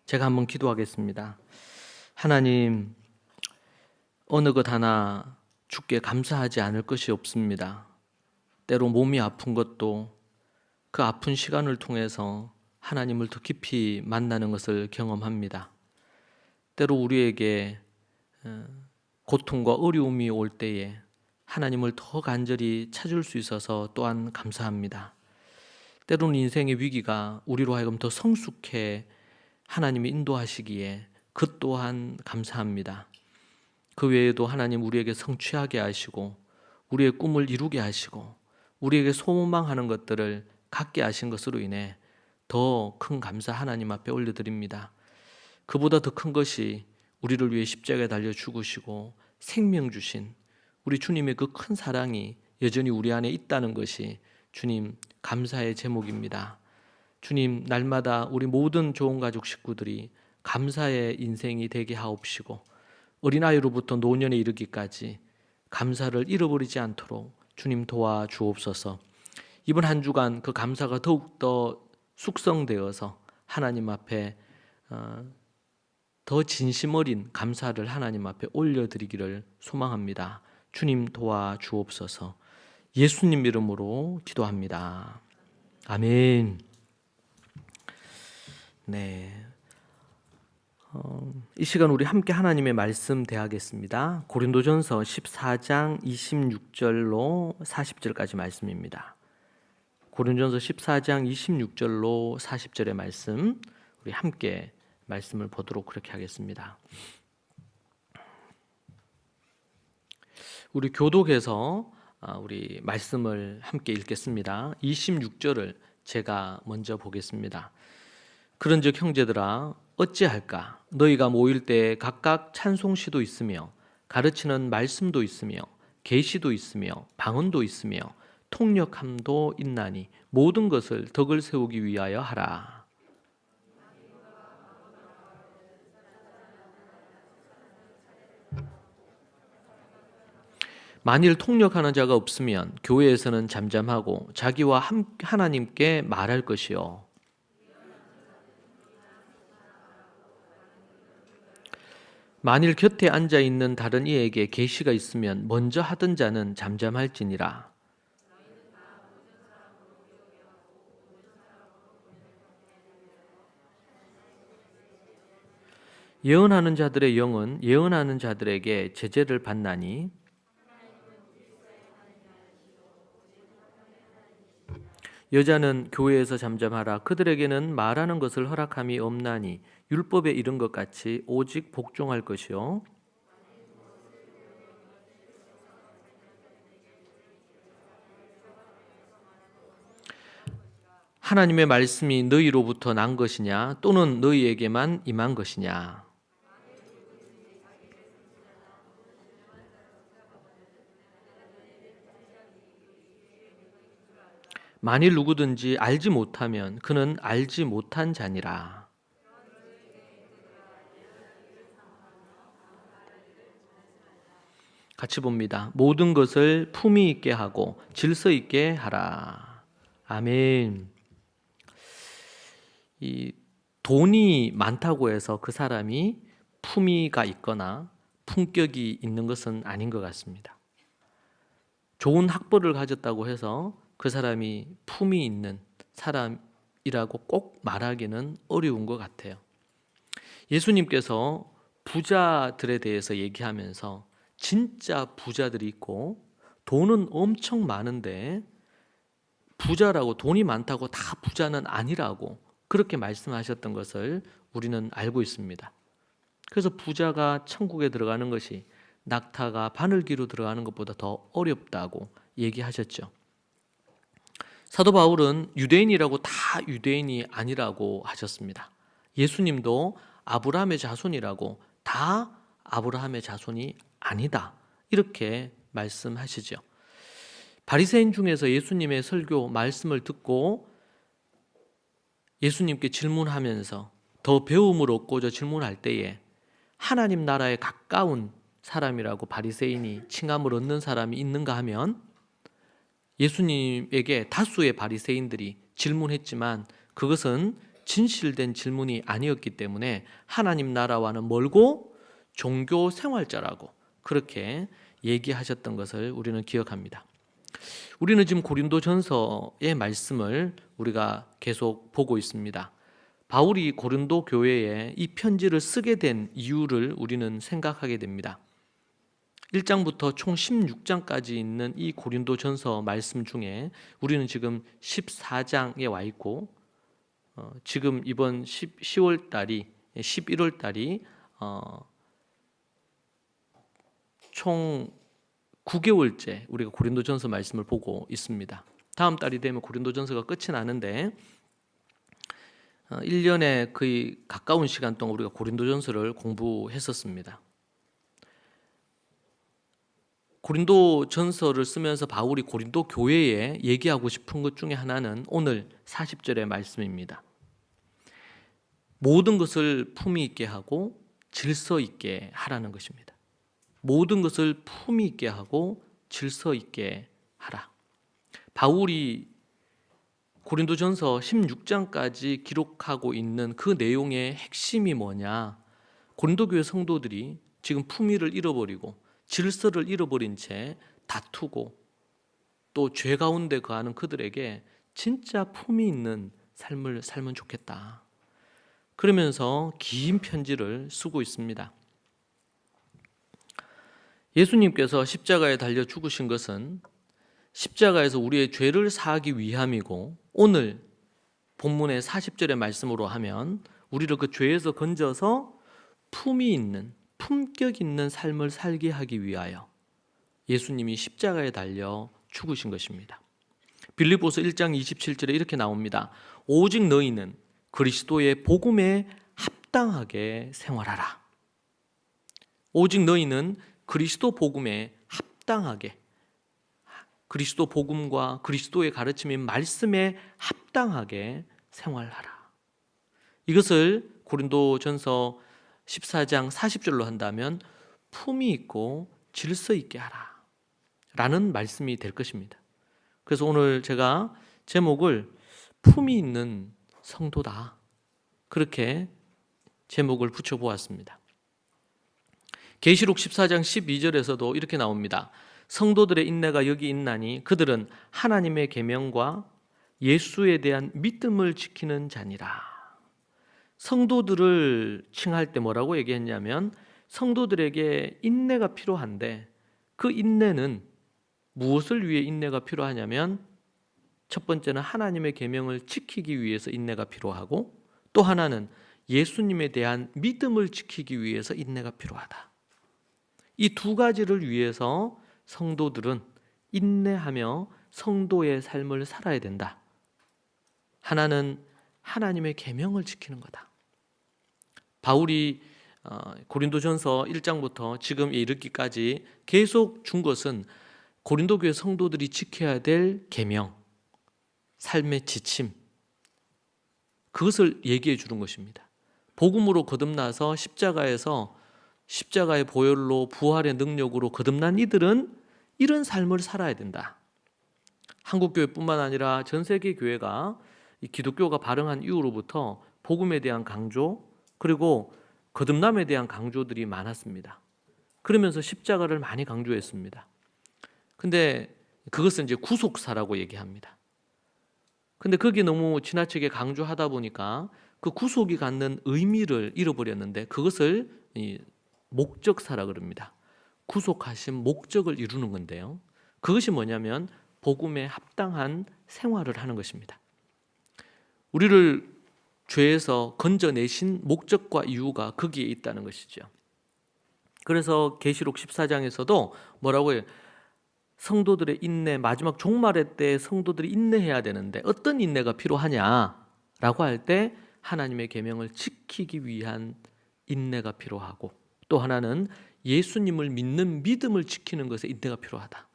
제가 한번 기도하겠습니다. 하나님, 어느 것 하나 주께 감사하지 않을 것이 없습니다. 때로 몸이 아픈 것도 그 아픈 시간을 통해서 하나님을 더 깊이 만나는 것을 경험합니다. 때로 우리에게 고통과 어려움이 올 때에 하나님을 더 간절히 찾을 수 있어서 또한 감사합니다. 때로는 인생의 위기가 우리로 하여금 더 성숙해 하나님이 인도하시기에 그 또한 감사합니다. 그 외에도 하나님 우리에게 성취하게 하시고 우리의 꿈을 이루게 하시고 우리에게 소망하는 것들을 갖게 하신 것으로 인해 더 큰 감사 하나님 앞에 올려드립니다. 그보다 더 큰 것이 우리를 위해 십자가에 달려 죽으시고 생명 주신 우리 주님의 그 큰 사랑이 여전히 우리 안에 있다는 것이 주님 감사의 제목입니다. 주님, 날마다 우리 모든 좋은 가족 식구들이 감사의 인생이 되게 하옵시고 어린아이로부터 노년에 이르기까지 감사를 잃어버리지 않도록 주님 도와주옵소서. 이번 한 주간 그 감사가 더욱더 숙성되어서 하나님 앞에 더 진심 어린 감사를 하나님 앞에 올려드리기를 소망합니다. 주님 도와주옵소서. 예수님 이름으로 기도합니다. 아멘. 네. 이 시간 우리 함께 하나님의 말씀 대하겠습니다. 고린도전서 14장 26절로 40절까지 말씀입니다. 고린도전서 14장 26절로 40절의 말씀, 우리 함께 말씀을 보도록 그렇게 하겠습니다. 우리 교독에서 우리 말씀을 함께 읽겠습니다. 26절을 제가 먼저 보겠습니다. 그런즉 형제들아 어찌할까? 너희가 모일 때 각각 찬송시도 있으며 가르치는 말씀도 있으며 계시도 있으며 방언도 있으며 통역함도 있나니 모든 것을 덕을 세우기 위하여 하라. 만일 통역하는 자가 없으면 교회에서는 잠잠하고 자기와 하나님께 말할 것이요. 만일 곁에 앉아 있는 다른 이에게 계시가 있으면 먼저 하던 자는 잠잠할지니라. 예언하는 자들의 영은 예언하는 자들에게 제재를 받나니 여자는 교회에서 잠잠하라. 그들에게는 말하는 것을 허락함이 없나니 율법에 이른 것 같이 오직 복종할 것이요. 하나님의 말씀이 너희로부터 난 것이냐 또는 너희에게만 임한 것이냐. 만일 누구든지 알지 못하면 그는 알지 못한 자니라. 같이 봅니다. 모든 것을 품위 있게 하고 질서 있게 하라. 아멘. 이 돈이 많다고 해서 그 사람이 품위가 있거나 품격이 있는 것은 아닌 것 같습니다. 좋은 학벌을 가졌다고 해서 그 사람이 품위 있는 사람이라고 꼭 말하기는 어려운 것 같아요. 예수님께서 부자들에 대해서 얘기하면서 진짜 부자들이 있고 돈은 엄청 많은데 부자라고 돈이 많다고 다 부자는 아니라고 그렇게 말씀하셨던 것을 우리는 알고 있습니다. 그래서 부자가 천국에 들어가는 것이 낙타가 바늘기로 들어가는 것보다 더 어렵다고 얘기하셨죠. 사도 바울은 유대인이라고 다 유대인이 아니라고 하셨습니다. 예수님도 아브라함의 자손이라고 다 아브라함의 자손이 아니다 이렇게 말씀하시죠. 바리새인 중에서 예수님의 설교 말씀을 듣고 예수님께 질문하면서 더 배움을 얻고자 질문할 때에 하나님 나라에 가까운 사람이라고 바리새인이 칭함을 얻는 사람이 있는가 하면 예수님에게 다수의 바리새인들이 질문했지만 그것은 진실된 질문이 아니었기 때문에 하나님 나라와는 멀고 종교 생활자라고 그렇게 얘기하셨던 것을 우리는 기억합니다. 우리는 지금 고린도전서의 말씀을 우리가 계속 보고 있습니다. 바울이 고린도 교회에 이 편지를 쓰게 된 이유를 우리는 생각하게 됩니다. 1장부터 총 16장까지 있는 이 고린도전서 말씀 중에 우리는 지금 14장에 와 있고 지금 이번 10월 달이 11월 달이 총 9개월째 우리가 고린도전서 말씀을 보고 있습니다. 다음 달이 되면 고린도전서가 끝이 나는데 1년에 거의 가까운 시간 동안 우리가 고린도전서를 공부했었습니다. 고린도전서를 쓰면서 바울이 고린도 교회에 얘기하고 싶은 것 중에 하나는 오늘 40절의 말씀입니다. 모든 것을 품위 있게 하고 질서 있게 하라는 것입니다. 모든 것을 품위 있게 하고 질서 있게 하라. 바울이 고린도전서 16장까지 기록하고 있는 그 내용의 핵심이 뭐냐? 고린도 교회 성도들이 지금 품위를 잃어버리고 질서를 잃어버린 채 다투고 또 죄 가운데 거하는 그들에게 진짜 품위 있는 삶을 살면 좋겠다. 그러면서 긴 편지를 쓰고 있습니다. 예수님께서 십자가에 달려 죽으신 것은 십자가에서 우리의 죄를 사하기 위함이고 오늘 본문의 40절의 말씀으로 하면 우리를 그 죄에서 건져서 품위 있는 품격 있는 삶을 살게 하기 위하여 예수님이 십자가에 달려 죽으신 것입니다. 빌립보서 1장 27절에 이렇게 나옵니다. 오직 너희는 그리스도의 복음에 합당하게 생활하라. 오직 너희는 그리스도 복음에 합당하게 그리스도 복음과 그리스도의 가르침인 말씀에 합당하게 생활하라. 이것을 고린도전서 14장 40절로 한다면 품위 있고 질서 있게 하라 라는 말씀이 될 것입니다. 그래서 오늘 제가 제목을 품위 있는 성도다 그렇게 제목을 붙여보았습니다. 계시록 14장 12절에서도 이렇게 나옵니다. 성도들의 인내가 여기 있나니 그들은 하나님의 계명과 예수에 대한 믿음을 지키는 자니라. 성도들을 칭할 때 뭐라고 얘기했냐면 성도들에게 인내가 필요한데 그 인내는 무엇을 위해 인내가 필요하냐면 첫 번째는 하나님의 계명을 지키기 위해서 인내가 필요하고 또 하나는 예수님에 대한 믿음을 지키기 위해서 인내가 필요하다. 이 두 가지를 위해서 성도들은 인내하며 성도의 삶을 살아야 된다. 하나는 하나님의 계명을 지키는 거다. 바울이 고린도전서 1장부터 지금 이르기까지 계속 준 것은 고린도 교회 성도들이 지켜야 될 계명, 삶의 지침, 그것을 얘기해 주는 것입니다. 복음으로 거듭나서 십자가의 보혈로 부활의 능력으로 거듭난 이들은 이런 삶을 살아야 된다. 한국교회뿐만 아니라 전 세계 교회가 기독교가 발흥한 이후로부터 복음에 대한 강조 그리고 거듭남에 대한 강조들이 많았습니다. 그러면서 십자가를 많이 강조했습니다. 근데 그것은 이제 구속사라고 얘기합니다. 근데 그게 너무 지나치게 강조하다 보니까 그 구속이 갖는 의미를 잃어버렸는데 그것을 목적사라 그럽니다. 구속하신 목적을 이루는 건데요. 그것이 뭐냐면 복음에 합당한 생활을 하는 것입니다. 우리를 죄에서 건져내신 목적과 이유가 거기에 있다는 것이죠. 그래서 계시록 14장에서도 뭐라고 해요? 성도들의 인내, 마지막 종말의 때 성도들이 인내해야 되는데 어떤 인내가 필요하냐라고 할 때 하나님의 계명을 지키기 위한 인내가 필요하고 또 하나는 예수님을 믿는 믿음을 지키는 것에 인내가 필요하다.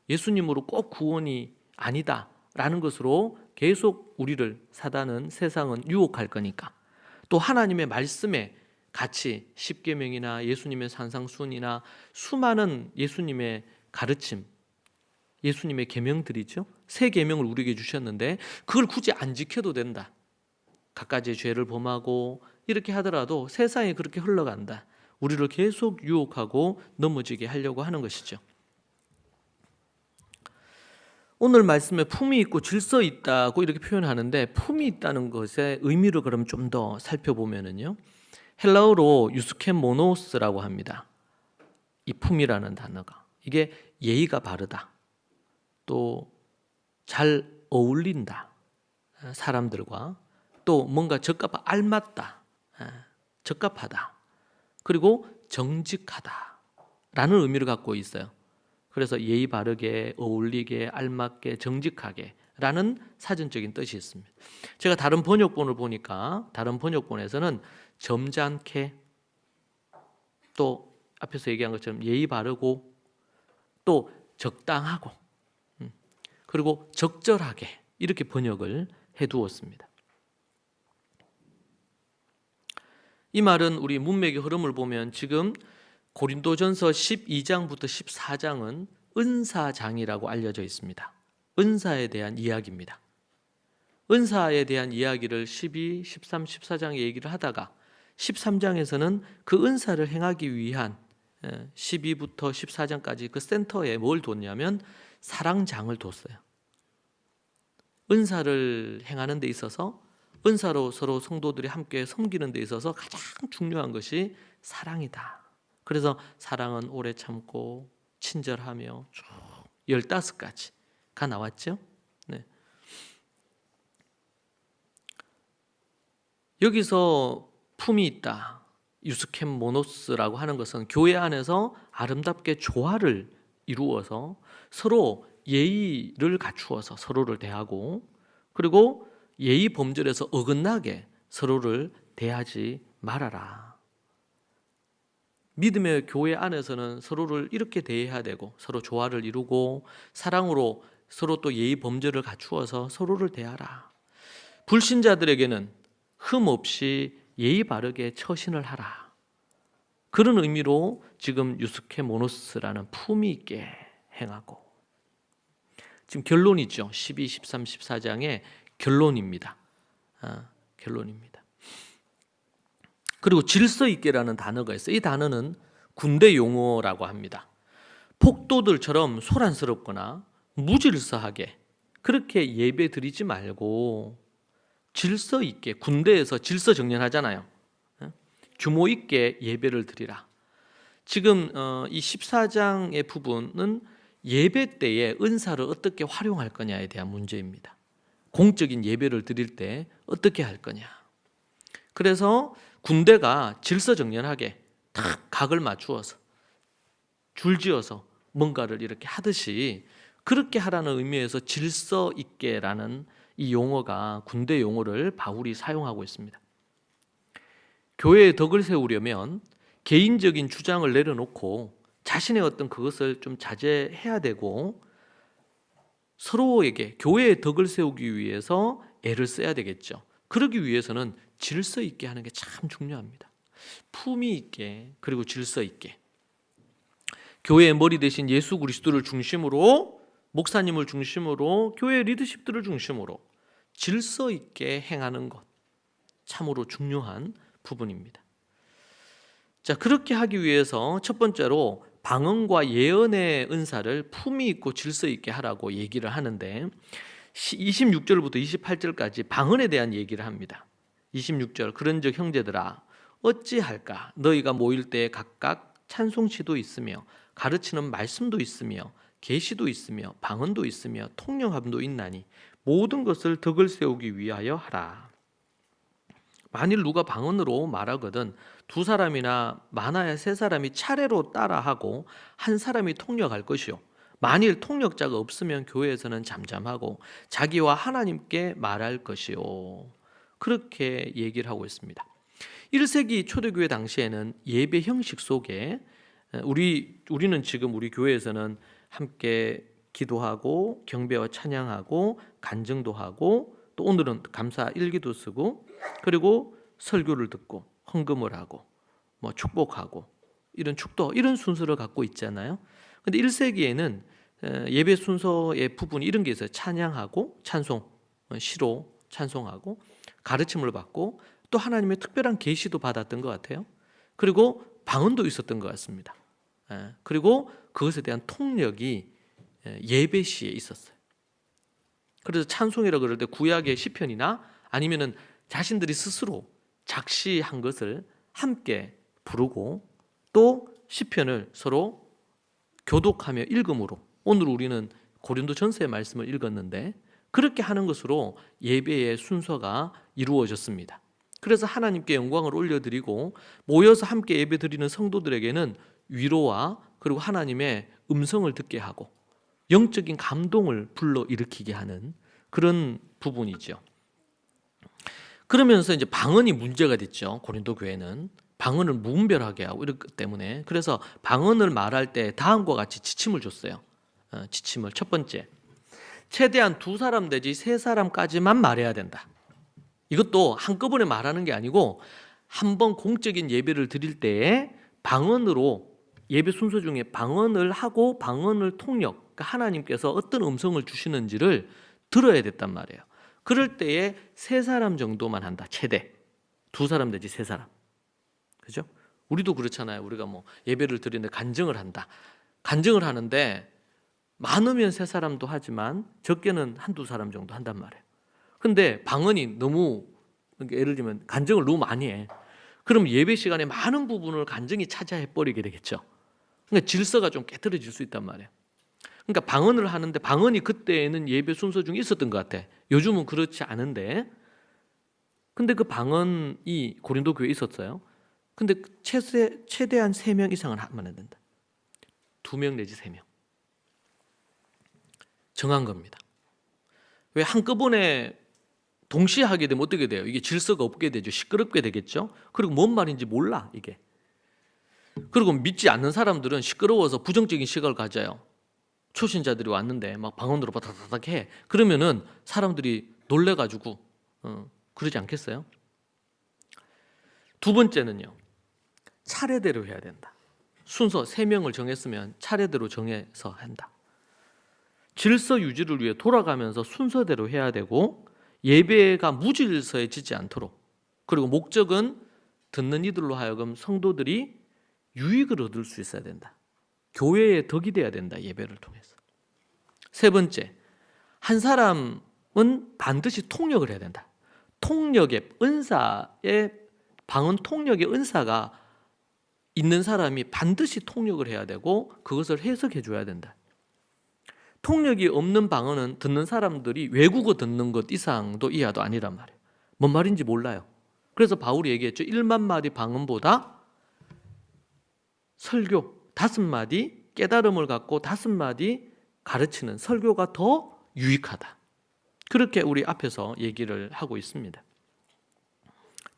예수님으로 꼭 구원이 아니다라는 것으로 계속 우리를 사단은 세상은 유혹할 거니까 또 하나님의 말씀에 같이 십계명이나 예수님의 산상순이나 수많은 예수님의 가르침, 예수님의 계명들이죠. 새 계명을 우리에게 주셨는데 그걸 굳이 안 지켜도 된다. 갖가지의 죄를 범하고 이렇게 하더라도 세상이 그렇게 흘러간다. 우리를 계속 유혹하고 넘어지게 하려고 하는 것이죠. 오늘 말씀에 품이 있고 질서 있다고 이렇게 표현하는데, 품이 있다는 것의 의미를 그럼 좀 더 살펴보면은요, 헬라어로 유스케모노스라고 합니다. 이 품이라는 단어가, 이게 예의가 바르다, 또 잘 어울린다, 사람들과, 또 뭔가 알맞다, 적합하다, 그리고 정직하다라는 의미를 갖고 있어요. 그래서 예의 바르게, 어울리게, 알맞게, 정직하게 라는 사전적인 뜻이 있습니다. 제가 다른 번역본을 보니까 다른 번역본에서는 점잖게, 또 앞에서 얘기한 것처럼 예의 바르고, 또 적당하고, 그리고 적절하게 이렇게 번역을 해두었습니다. 이 말은 우리 문맥의 흐름을 보면 지금 고린도전서 12장부터 14장은 은사장이라고 알려져 있습니다. 은사에 대한 이야기입니다. 은사에 대한 이야기를 12, 13, 14장에 얘기를 하다가 13장에서는 그 은사를 행하기 위한 12부터 14장까지 그 센터에 뭘 뒀냐면 사랑장을 뒀어요. 은사를 행하는 데 있어서, 은사로 서로 성도들이 함께 섬기는 데 있어서 가장 중요한 것이 사랑이다. 그래서 사랑은 오래 참고 친절하며 쭉 15가지가 나왔죠. 네. 여기서 품이 있다, 유스케모노스라고 하는 것은 교회 안에서 아름답게 조화를 이루어서 서로 예의를 갖추어서 서로를 대하고, 그리고 예의 범절에서 어긋나게 서로를 대하지 말아라. 믿음의 교회 안에서는 서로를 이렇게 대해야 되고, 서로 조화를 이루고 사랑으로 서로 또 예의 범절을 갖추어서 서로를 대하라. 불신자들에게는 흠 없이 예의 바르게 처신을 하라. 그런 의미로 지금 유스케모노스라는 품위 있게 행하고, 지금 결론이죠. 12, 13, 14장의 결론입니다. 결론입니다. 그리고 질서 있게라는 단어가 있어요. 이 단어는 군대 용어라고 합니다. 폭도들처럼 소란스럽거나 무질서하게 그렇게 예배 드리지 말고 질서 있게, 군대에서 질서 정연하잖아요. 규모 있게 예배를 드리라. 지금 이 14장의 부분은 예배 때에 은사를 어떻게 활용할 거냐에 대한 문제입니다. 공적인 예배를 드릴 때 어떻게 할 거냐. 그래서 군대가 질서정연하게 탁 각을 맞추어서 줄지어서 뭔가를 이렇게 하듯이 그렇게 하라는 의미에서 질서 있게라는 이 용어가, 군대 용어를 바울이 사용하고 있습니다. 교회의 덕을 세우려면 개인적인 주장을 내려놓고 자신의 어떤 그것을 좀 자제해야 되고, 서로에게 교회의 덕을 세우기 위해서 애를 써야 되겠죠. 그러기 위해서는 질서 있게 하는 게 참 중요합니다. 품위 있게, 그리고 질서 있게. 교회의 머리 대신 예수 그리스도를 중심으로, 목사님을 중심으로, 교회 리더십들을 중심으로 질서 있게 행하는 것, 참으로 중요한 부분입니다. 자, 그렇게 하기 위해서 첫 번째로 방언과 예언의 은사를 품위 있고 질서 있게 하라고 얘기를 하는데, 26절부터 28절까지 방언에 대한 얘기를 합니다. 26절, 그런즉 형제들아 어찌할까? 너희가 모일 때 각각 찬송시도 있으며 가르치는 말씀도 있으며 계시도 있으며 방언도 있으며 통령함도 있나니 모든 것을 덕을 세우기 위하여 하라. 만일 누가 방언으로 말하거든 2사람이나 많아야 3사람이 차례로 따라하고 한 사람이 통역할 것이요, 만일 통역자가 없으면 교회에서는 잠잠하고 자기와 하나님께 말할 것이요. 그렇게 얘기를 하고 있습니다. 1세기 초대교회 당시에는 예배 형식 속에 우리는 지금 우리 교회에서는 함께 기도하고 경배와 찬양하고 간증도 하고, 또 오늘은 감사 일기도 쓰고, 그리고 설교를 듣고 헌금을 하고 뭐 축복하고 이런 축도, 이런 순서를 갖고 있잖아요. 근데 1세기에는 예배 순서의 부분이 이런 게 있어요. 찬양하고 찬송, 시로 찬송하고, 가르침을 받고 또 하나님의 특별한 계시도 받았던 것 같아요. 그리고 방언도 있었던 것 같습니다. 그리고 그것에 대한 통력이 예배 시에 있었어요. 그래서 찬송이라 그럴 때 구약의 시편이나 아니면은 자신들이 스스로 작시한 것을 함께 부르고 또 시편을 서로 교독하며 읽음으로, 오늘 우리는 고린도전서의 말씀을 읽었는데 그렇게 하는 것으로 예배의 순서가 이루어졌습니다. 그래서 하나님께 영광을 올려드리고 모여서 함께 예배드리는 성도들에게는 위로와 그리고 하나님의 음성을 듣게 하고 영적인 감동을 불러일으키게 하는 그런 부분이죠. 그러면서 이제 방언이 문제가 됐죠. 고린도 교회는 방언을 무분별하게 하고 이렇기 때문에, 그래서 방언을 말할 때 다음과 같이 지침을 줬어요. 지침을 첫 번째, 최대한 2사람 내지 3사람까지만 말해야 된다. 이것도 한꺼번에 말하는 게 아니고 한 번 공적인 예배를 드릴 때에 방언으로, 예배 순서 중에 방언을 하고 방언을 통역, 그러니까 하나님께서 어떤 음성을 주시는지를 들어야 됐단 말이에요. 그럴 때에 3사람 정도만 한다. 최대 2사람 내지 3사람. 그죠? 우리도 그렇잖아요. 우리가 뭐 예배를 드리는데 간증을 한다. 간증을 하는데 많으면 3사람도 하지만 적게는 1-2사람 정도 한단 말이에요. 근데 방언이 너무, 예를 들면 간증을 너무 많이 해. 그럼 예배 시간에 많은 부분을 간증이 차지해 버리게 되겠죠. 그러니까 질서가 좀 깨트려질 수 있단 말이에요. 그러니까 방언을 하는데, 방언이 그때에는 예배 순서 중에 있었던 것 같아. 요즘은 그렇지 않은데, 근데 그 방언이 고린도 교회에 있었어요. 근데 최대한 3명 이상은 하면 안 된다. 2명 내지 3명. 정한 겁니다. 왜 한꺼번에 동시에 하게 되면 어떻게 돼요? 이게 질서가 없게 되죠. 시끄럽게 되겠죠. 그리고 뭔 말인지 몰라 이게. 그리고 믿지 않는 사람들은 시끄러워서 부정적인 시각을 가져요. 초신자들이 왔는데 막 방언으로 바닥바닥 해. 그러면은 사람들이 놀래가지고 그러지 않겠어요? 2번째는요, 차례대로 해야 된다. 순서 3명을 정했으면 차례대로 정해서 한다. 질서 유지를 위해 돌아가면서 순서대로 해야 되고, 예배가 무질서해지지 않도록, 그리고 목적은 듣는 이들로 하여금 성도들이 유익을 얻을 수 있어야 된다. 교회의 덕이 돼야 된다. 예배를 통해서. 3번째, 한 사람은 반드시 통역을 해야 된다. 통역의 은사의, 방언 통역의 은사가 있는 사람이 반드시 통역을 해야 되고 그것을 해석해 줘야 된다. 통역이 없는 방언은 듣는 사람들이 외국어 듣는 것 이상도 이하도 아니란 말이에요. 뭔 말인지 몰라요. 그래서 바울이 얘기했죠. 1만 마디 방언보다 설교 5마디, 깨달음을 갖고 5마디 가르치는 설교가 더 유익하다. 그렇게 우리 앞에서 얘기를 하고 있습니다.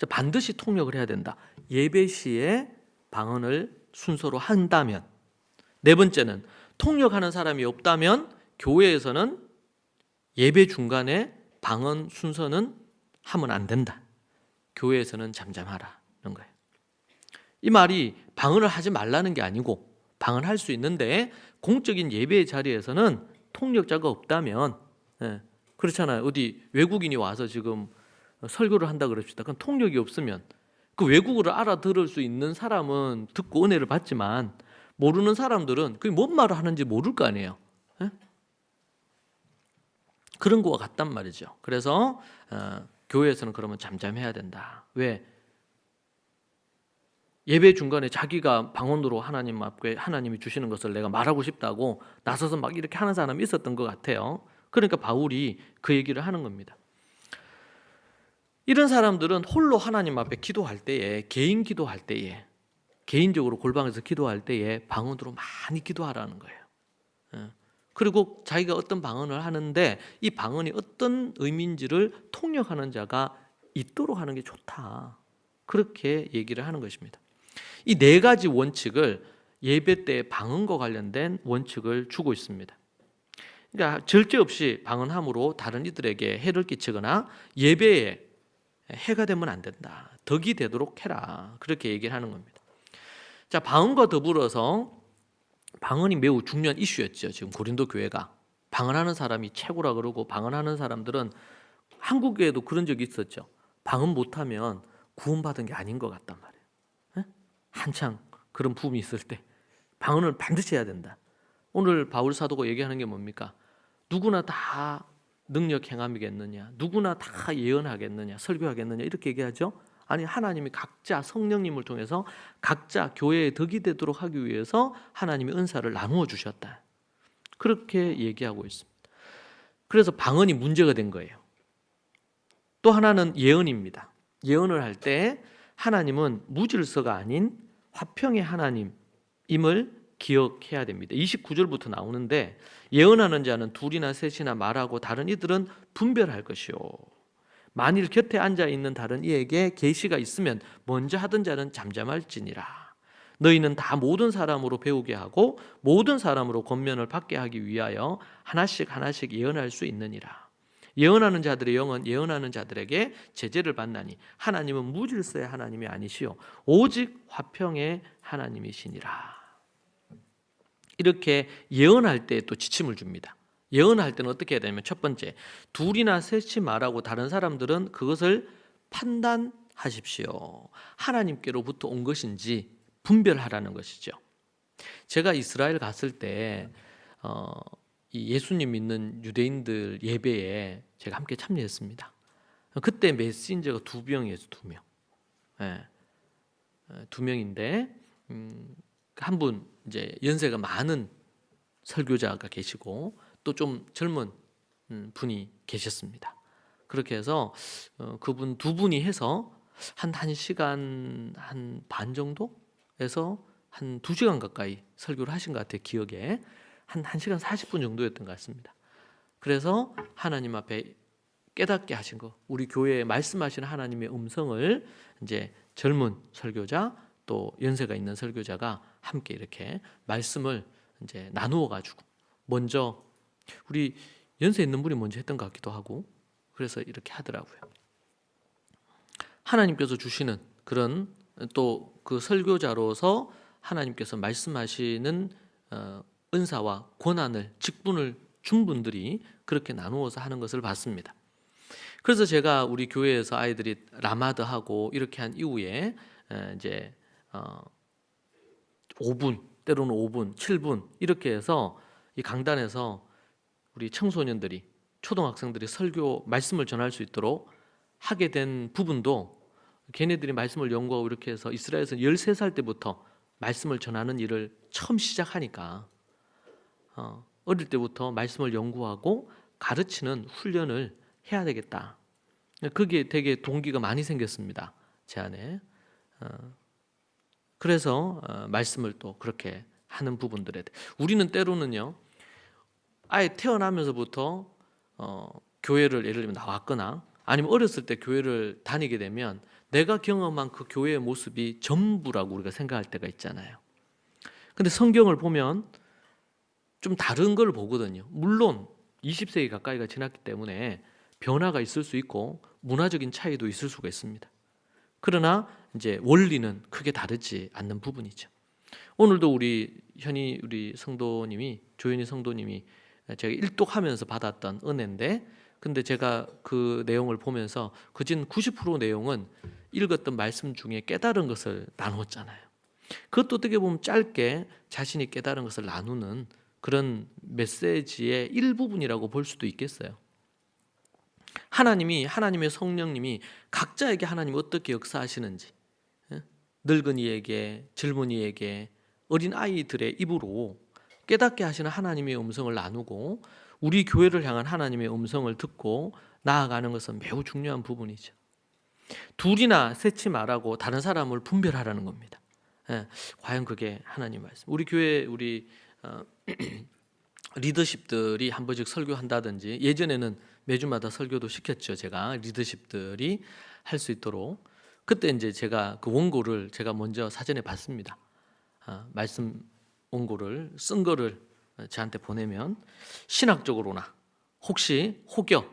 반드시 통역을 해야 된다. 예배 시에 방언을 순서로 한다면. 4번째는 통역하는 사람이 없다면 교회에서는 예배 중간에 방언 순서는 하면 안 된다. 교회에서는 잠잠하라는 거예요. 이 말이 방언을 하지 말라는 게 아니고 방언할 수 있는데 공적인 예배의 자리에서는 통역자가 없다면, 그렇잖아요. 어디 외국인이 와서 지금 설교를 한다 그럽시다. 그럼 통역이 없으면 그 외국어를 알아들을 수 있는 사람은 듣고 은혜를 받지만 모르는 사람들은 그게 뭔 말을 하는지 모를 거 아니에요. 그런 거와 같단 말이죠. 그래서 교회에서는 그러면 잠잠해야 된다. 왜? 예배 중간에 자기가 방언으로 하나님 앞에 하나님이 주시는 것을 내가 말하고 싶다고 나서서 막 이렇게 하는 사람이 있었던 것 같아요. 그러니까 바울이 그 얘기를 하는 겁니다. 이런 사람들은 홀로 하나님 앞에 기도할 때에, 개인 기도할 때에, 개인적으로 골방에서 기도할 때에 방언으로 많이 기도하라는 거예요. 그리고 자기가 어떤 방언을 하는데 이 방언이 어떤 의미인지를 통역하는 자가 있도록 하는 게 좋다. 그렇게 얘기를 하는 것입니다. 이 4가지 원칙을 예배 때 방언과 관련된 원칙을 주고 있습니다. 그러니까 절제 없이 방언함으로 다른 이들에게 해를 끼치거나 예배에 해가 되면 안 된다. 덕이 되도록 해라. 그렇게 얘기를 하는 겁니다. 자, 방언과 더불어서 방언이 매우 중요한 이슈였죠. 지금 고린도 교회가 방언하는 사람이 최고라 그러고, 방언하는 사람들은 한국에도 그런 적이 있었죠. 방언 못하면 구원받은 게 아닌 것 같단 말이에요. 예? 한창 그런 붐이 있을 때 방언을 반드시 해야 된다. 오늘 바울 사도가 얘기하는 게 뭡니까? 누구나 다 능력 행함이겠느냐? 누구나 다 예언하겠느냐? 설교하겠느냐? 이렇게 얘기하죠. 아니, 하나님이 각자 성령님을 통해서 각자 교회의 덕이 되도록 하기 위해서 하나님이 은사를 나누어 주셨다. 그렇게 얘기하고 있습니다. 그래서 방언이 문제가 된 거예요. 또 하나는 예언입니다. 예언을 할 때 하나님은 무질서가 아닌 화평의 하나님임을 기억해야 됩니다. 29절부터 나오는데 예언하는 자는 둘이나 셋이나 말하고 다른 이들은 분별할 것이요. 만일 곁에 앉아 있는 다른 이에게 계시가 있으면 먼저 하던 자는 잠잠할지니라. 너희는 다 모든 사람으로 배우게 하고 모든 사람으로 권면을 받게 하기 위하여 하나씩 하나씩 예언할 수 있느니라. 예언하는 자들의 영은 예언하는 자들에게 제재를 받나니 하나님은 무질서의 하나님이 아니시요 오직 화평의 하나님이시니라. 이렇게 예언할 때 또 지침을 줍니다. 예언할 때는 어떻게 해야 되냐면 첫 번째, 둘이나 셋이 말하고 다른 사람들은 그것을 판단하십시오. 하나님께로부터 온 것인지 분별하라는 것이죠. 제가 이스라엘 갔을 때 이 예수님 믿는 유대인들 예배에 제가 함께 참여했습니다. 그때 메신저가 2명이었어요. 2명. 네. 2명인데 한 분 이제 연세가 많은 설교자가 계시고 또 좀 젊은 분이 계셨습니다. 그렇게 해서 그분 2분이 해서 한 1시간 한 반 정도에서 한 2시간 가까이 설교를 하신 것 같아요. 기억에 한 1시간 40분 정도였던 것 같습니다. 그래서 하나님 앞에 깨닫게 하신 거, 우리 교회에 말씀하시는 하나님의 음성을 이제 젊은 설교자 또 연세가 있는 설교자가 함께 이렇게 말씀을 이제 나누어 가지고 먼저 우리 연세 있는 분이 먼저 했던 것 같기도 하고 그래서 이렇게 하더라고요. 하나님께서 주시는 그런 또 그 설교자로서 하나님께서 말씀하시는 은사와 권한을 직분을 준 분들이 그렇게 나누어서 하는 것을 봤습니다. 그래서 제가 우리 교회에서 아이들이 라마드하고 이렇게 한 이후에 이제 5분 때로는 5분, 7분 이렇게 해서 이 강단에서 우리 청소년들이 초등학생들이 설교 말씀을 전할 수 있도록 하게 된 부분도 걔네들이 말씀을 연구하고 이렇게 해서 이스라엘에서 13살 때부터 말씀을 전하는 일을 처음 시작하니까 어릴 때부터 말씀을 연구하고 가르치는 훈련을 해야 되겠다. 그게 되게 동기가 많이 생겼습니다. 제 안에. 그래서 말씀을 또 그렇게 하는 부분들에 우리는 때로는요. 아예 태어나면서부터 교회를 예를 들면 나왔거나 아니면 어렸을 때 교회를 다니게 되면 내가 경험한 그 교회의 모습이 전부라고 우리가 생각할 때가 있잖아요. 근데 성경을 보면 좀 다른 걸 보거든요. 물론 20세기 가까이가 지났기 때문에 변화가 있을 수 있고 문화적인 차이도 있을 수가 있습니다. 그러나 이제 원리는 크게 다르지 않는 부분이죠. 오늘도 우리 성도님이 조현희 성도님이 제가 일독하면서 받았던 은혜인데, 근데 제가 그 내용을 보면서 그진 90% 내용은 읽었던 말씀 중에 깨달은 것을 나누었잖아요. 그것도 어떻게 보면 짧게 자신이 깨달은 것을 나누는 그런 메시지의 일부분이라고 볼 수도 있겠어요. 하나님의 성령님이 각자에게 하나님이 어떻게 역사하시는지, 늙은이에게, 젊은이에게, 어린 아이들의 입으로 깨닫게 하시는 하나님의 음성을 나누고 우리 교회를 향한 하나님의 음성을 듣고 나아가는 것은 매우 중요한 부분이죠. 둘이나 셋이 말하고 다른 사람을 분별하라는 겁니다. 과연 그게 하나님 말씀. 우리 교회 리더십들이 한 번씩 설교한다든지, 예전에는 매주마다 설교도 시켰죠. 제가 리더십들이 할 수 있도록. 그때 이제 제가 그 원고를 제가 먼저 사전에 봤습니다. 말씀 원고를 쓴 거를 저한테 보내면 신학적으로나 혹시 혹여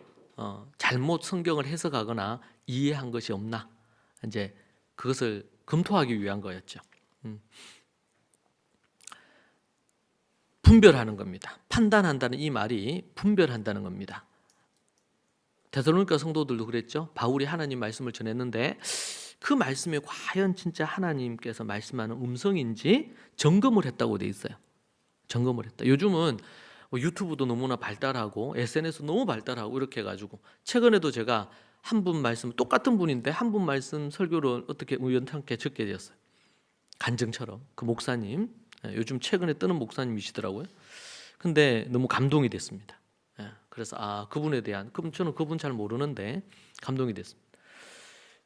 잘못 성경을 해석하거나 이해한 것이 없나 이제 그것을 검토하기 위한 거였죠. 분별하는 겁니다. 판단한다는 이 말이 분별한다는 겁니다. 데살로니가 성도들도 그랬죠. 바울이 하나님 말씀을 전했는데 그 말씀이 과연 진짜 하나님께서 말씀하는 음성인지 점검을 했다고 돼 있어요. 점검을 했다. 요즘은 뭐 유튜브도 너무나 발달하고 SNS 너무 발달하고 이렇게 해가지고 최근에도 제가 한 분 말씀, 똑같은 분인데 한 분 말씀 설교를 어떻게 우연찮게 적게 되었어요. 간증처럼 그 목사님, 요즘 최근에 뜨는 목사님이시더라고요. 근데 너무 감동이 됐습니다. 그래서 그분에 대한, 그럼 저는 그분 잘 모르는데 감동이 됐습니다.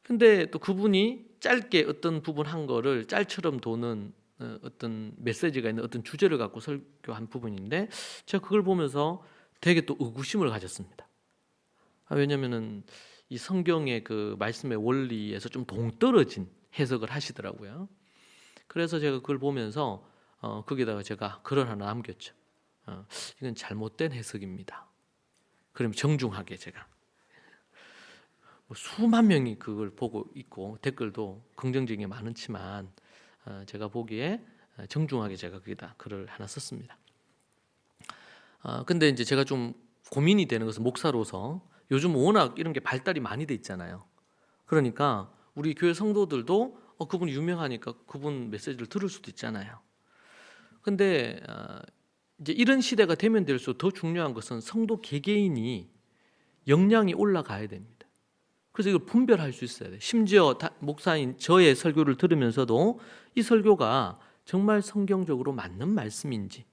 근데 또 그분이 짧게 어떤 부분 한 거를 짤처럼 도는 어떤 메시지가 있는 어떤 주제를 갖고 설교한 부분인데 제가 그걸 보면서 되게 또 의구심을 가졌습니다. 왜냐면은 이 성경의 그 말씀의 원리에서 좀 동떨어진 해석을 하시더라고요. 그래서 제가 그걸 보면서 거기다가 제가 글을 하나 남겼죠. 이건 잘못된 해석입니다. 그럼 정중하게 제가 수만 명이 그걸 보고 있고 댓글도 긍정적인 게 많지만 제가 보기에 정중하게 제가 거기다 글을 하나 썼습니다. 근데 이제 제가 좀 고민이 되는 것은 목사로서 요즘 워낙 이런 게 발달이 많이 돼 있잖아요. 그러니까 우리 교회 성도들도 그분이 유명하니까 그분 메시지를 들을 수도 있잖아요. 근데 이제 이런 시대가 되면 될수록 더 중요한 것은 성도 개개인이 역량이 올라가야 됩니다. 그래서 이걸 분별할 수 있어야 돼요. 심지어 목사인 저의 설교를 들으면서도 이 설교가 정말 성경적으로 맞는 말씀인지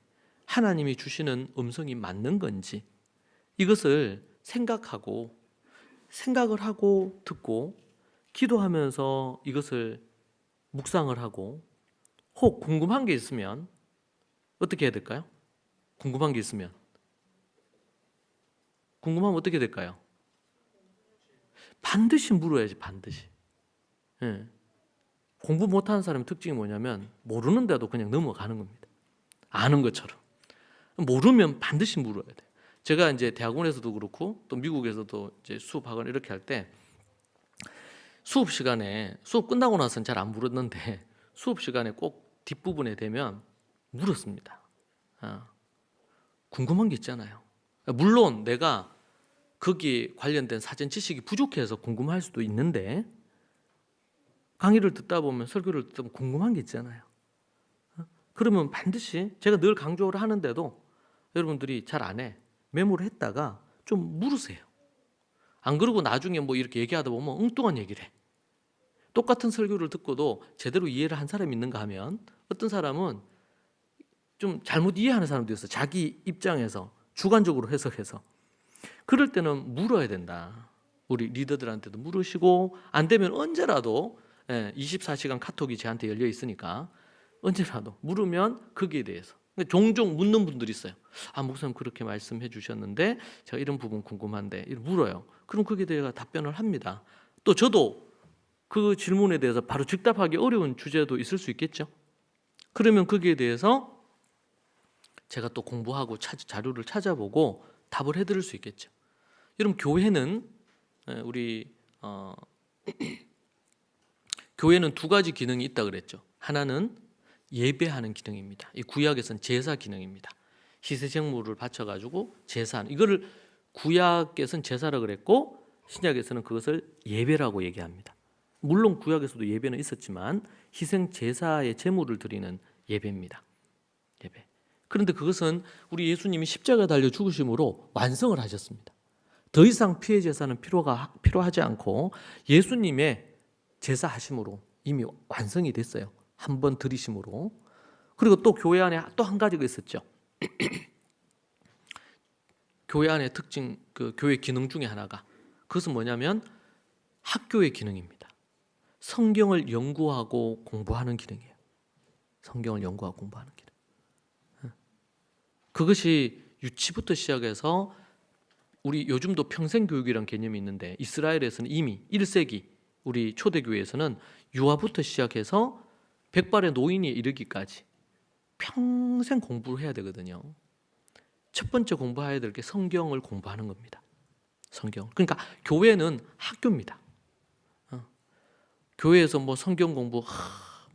하나님이 주시는 음성이 맞는 건지 이것을 생각을 하고 듣고 기도하면서 이것을 묵상을 하고 혹 궁금한 게 있으면 어떻게 해야 될까요? 궁금한 게 있으면 궁금하면 어떻게 될까요? 반드시 물어야지. 반드시. 공부 못하는 사람의 특징이 뭐냐면 모르는데도 그냥 넘어가는 겁니다. 아는 것처럼. 모르면 반드시 물어야 돼요. 제가 이제 대학원에서도 그렇고 또 미국에서도 이제 수업학원 이렇게 할 때 수업 시간에 수업 끝나고 나서는 잘 안 물었는데 수업 시간에 꼭 뒷부분에 되면 물었습니다. 궁금한 게 있잖아요. 물론 내가 거기에 관련된 사전 지식이 부족해서 궁금할 수도 있는데 강의를 듣다 보면 설교를 듣다 보면 궁금한 게 있잖아요. 그러면 반드시 제가 늘 강조를 하는데도 여러분들이 잘 안 해. 메모를 했다가 좀 물으세요. 안 그러고 나중에 뭐 이렇게 얘기하다 보면 엉뚱한 얘기를 해. 똑같은 설교를 듣고도 제대로 이해를 한 사람이 있는가 하면 어떤 사람은 좀 잘못 이해하는 사람도 있어요. 자기 입장에서 주관적으로 해석해서. 그럴 때는 물어야 된다. 우리 리더들한테도 물으시고 안 되면 언제라도 24시간 카톡이 저한테 열려 있으니까 언제라도 물으면 거기에 대해서 종종 묻는 분들이 있어요. 목사님 그렇게 말씀해 주셨는데 제가 이런 부분 궁금한데 물어요. 그럼 거기에 대해서 답변을 합니다. 또 저도 그 질문에 대해서 바로 즉답하기 어려운 주제도 있을 수 있겠죠. 그러면 거기에 대해서 제가 또 공부하고 자료를 찾아보고 답을 해드릴 수 있겠죠. 여러분 교회는 교회는 두 가지 기능이 있다 그랬죠. 하나는 예배하는 기능입니다. 이 구약에서는 제사 기능입니다. 희생제물을 바쳐가지고 제사하는 이거를 구약에서는 제사라 그랬고 신약에서는 그것을 예배라고 얘기합니다. 물론 구약에서도 예배는 있었지만 희생 제사의 제물을 드리는 예배입니다. 예배. 그런데 그것은 우리 예수님이 십자가 달려 죽으심으로 완성을 하셨습니다. 더 이상 피해 제사는 필요하지 않고 예수님의 제사하심으로 이미 완성이 됐어요. 한 번 드리심으로. 그리고 또 교회 안에 또 한 가지가 있었죠. 교회 안의 특징, 그 교회 기능 중에 하나가 그것은 뭐냐면 학교의 기능입니다. 성경을 연구하고 공부하는 기능이에요. 성경을 연구하고 공부하는 기능. 그것이 유치부터 시작해서 우리 요즘도 평생교육이라는 개념이 있는데 이스라엘에서는 이미 1세기 우리 초대교회에서는 유아부터 시작해서 백발의 노인이 이르기까지 평생 공부를 해야 되거든요. 첫 번째 공부해야 될 게 성경을 공부하는 겁니다. 성경. 그러니까 교회는 학교입니다. 교회에서 뭐 성경 공부,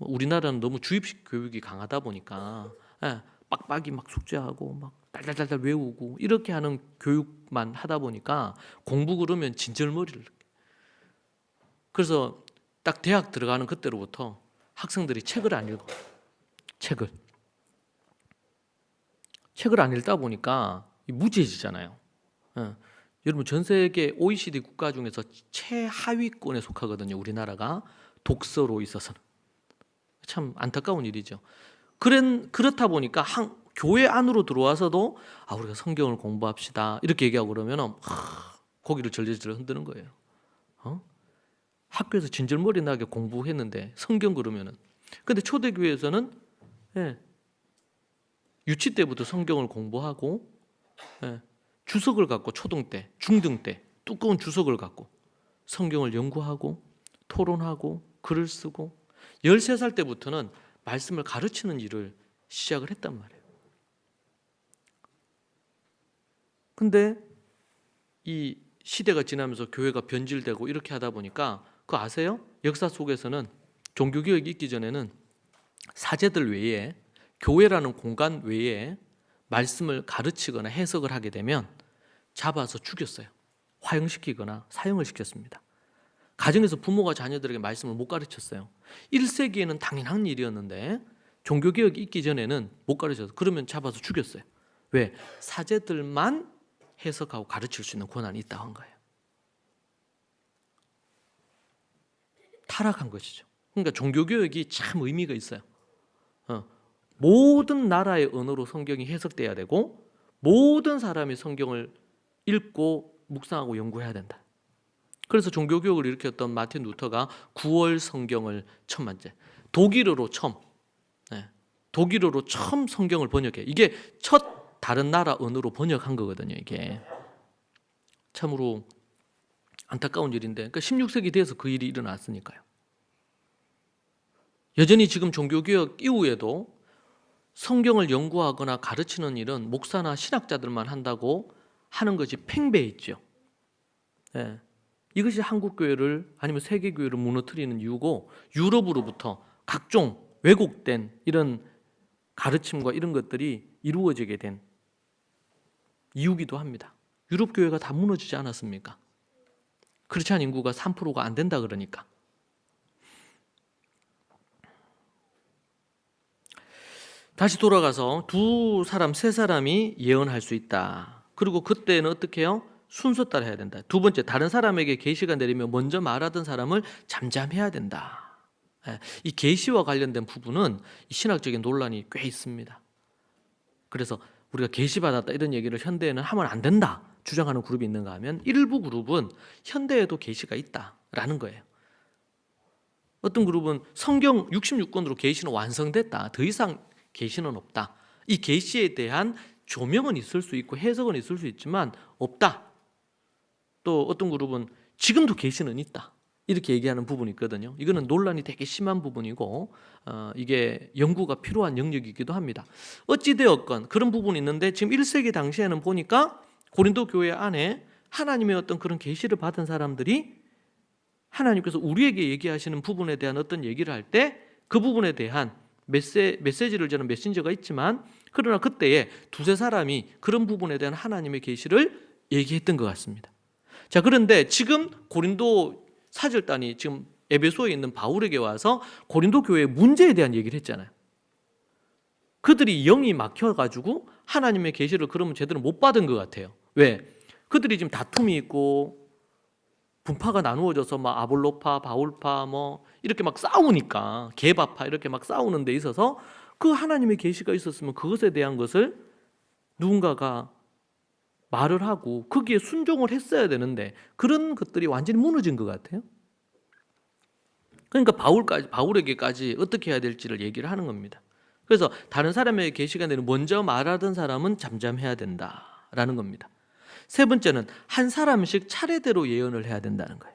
우리나라는 너무 주입식 교육이 강하다 보니까 빡빡이 막 숙제하고 막 달달달달 외우고 이렇게 하는 교육만 하다 보니까 공부 그러면 진절머리를. 그래서 딱 대학 들어가는 그때로부터 학생들이 책을 안 읽어. 책을 안 읽다 보니까 무지해지잖아요. 여러분 전 세계 OECD 국가 중에서 최하위권에 속하거든요. 우리나라가 독서로 있어서는. 참 안타까운 일이죠. 그렇다 보니까 교회 안으로 들어와서도 우리가 성경을 공부합시다 이렇게 얘기하고 그러면 고기를 절절절 흔드는 거예요. 학교에서 진절머리 나게 공부했는데 성경 그러면은. 근데 초대교회에서는 유치 때부터 성경을 공부하고 주석을 갖고 초등 때, 중등 때 두꺼운 주석을 갖고 성경을 연구하고 토론하고 글을 쓰고 13살 때부터는 말씀을 가르치는 일을 시작을 했단 말이에요. 근데 이 시대가 지나면서 교회가 변질되고 이렇게 하다 보니까 그거 아세요? 역사 속에서는 종교개혁이 있기 전에는 사제들 외에 교회라는 공간 외에 말씀을 가르치거나 해석을 하게 되면 잡아서 죽였어요. 화형시키거나 사형을 시켰습니다. 가정에서 부모가 자녀들에게 말씀을 못 가르쳤어요. 1세기에는 당연한 일이었는데 종교개혁이 있기 전에는 못 가르쳐서 그러면 잡아서 죽였어요. 왜? 사제들만 해석하고 가르칠 수 있는 권한이 있다고 한 거예요. 타락한 것이죠. 그러니까 종교개혁이 참 의미가 있어요. 모든 나라의 언어로 성경이 해석돼야 되고 모든 사람이 성경을 읽고 묵상하고 연구해야 된다. 그래서 종교개혁을 일으켰던 마틴 루터가 9월 성경을 처음 만재 독일어로 처음 성경을 번역해. 이게 첫 다른 나라 언어로 번역한 거거든요. 이게 참으로 안타까운 일인데, 그러니까 16세기 돼서 그 일이 일어났으니까요. 여전히 지금 종교개혁 이후에도 성경을 연구하거나 가르치는 일은 목사나 신학자들만 한다고 하는 것이 팽배했죠. 이것이 한국교회를 아니면 세계교회를 무너뜨리는 이유고, 유럽으로부터 각종 왜곡된 이런 가르침과 이런 것들이 이루어지게 된 이유기도 합니다. 유럽 교회가 다 무너지지 않았습니까? 크리스찬 인구가 3%가 안 된다 그러니까. 다시 돌아가서 세 사람이 예언할 수 있다. 그리고 그때는 어떻게 해요? 순서 따라 해야 된다. 두 번째, 다른 사람에게 계시가 내리면 먼저 말하던 사람을 잠잠해야 된다. 이 계시와 관련된 부분은 신학적인 논란이 꽤 있습니다. 그래서 우리가 계시받았다 이런 얘기를 현대에는 하면 안 된다 주장하는 그룹이 있는가 하면, 일부 그룹은 현대에도 계시가 있다라는 거예요. 어떤 그룹은 성경 66권으로 계시는 완성됐다, 더 이상 계시는 없다, 이 계시에 대한 조명은 있을 수 있고 해석은 있을 수 있지만 없다. 또 어떤 그룹은 지금도 계시는 있다, 이렇게 얘기하는 부분이 있거든요. 이거는 논란이 되게 심한 부분이고 이게 연구가 필요한 영역이기도 합니다. 어찌되었건 그런 부분이 있는데, 지금 1세기 당시에는 보니까 고린도 교회 안에 하나님의 어떤 그런 계시를 받은 사람들이 하나님께서 우리에게 얘기하시는 부분에 대한 어떤 얘기를 할 때 그 부분에 대한 메시지를 주는 메신저가 있지만, 그러나 그때에 두세 사람이 그런 부분에 대한 하나님의 계시를 얘기했던 것 같습니다. 자, 그런데 지금 고린도 사절단이 지금 에베소에 있는 바울에게 와서 고린도 교회의 문제에 대한 얘기를 했잖아요. 그들이 영이 막혀가지고 하나님의 계시를 그러면 제대로 못 받은 것 같아요. 왜? 그들이 지금 다툼이 있고 분파가 나누어져서 막 아볼로파, 바울파 이렇게 막 싸우니까, 게바파 이렇게 막 싸우는 데 있어서 그 하나님의 계시가 있었으면 그것에 대한 것을 누군가가 말을 하고 거기에 순종을 했어야 되는데 그런 것들이 완전히 무너진 것 같아요. 그러니까 바울에게까지 어떻게 해야 될지를 얘기를 하는 겁니다. 그래서 다른 사람에게 계시가 내리면 먼저 말하던 사람은 잠잠해야 된다라는 겁니다. 세 번째는 한 사람씩 차례대로 예언을 해야 된다는 거예요.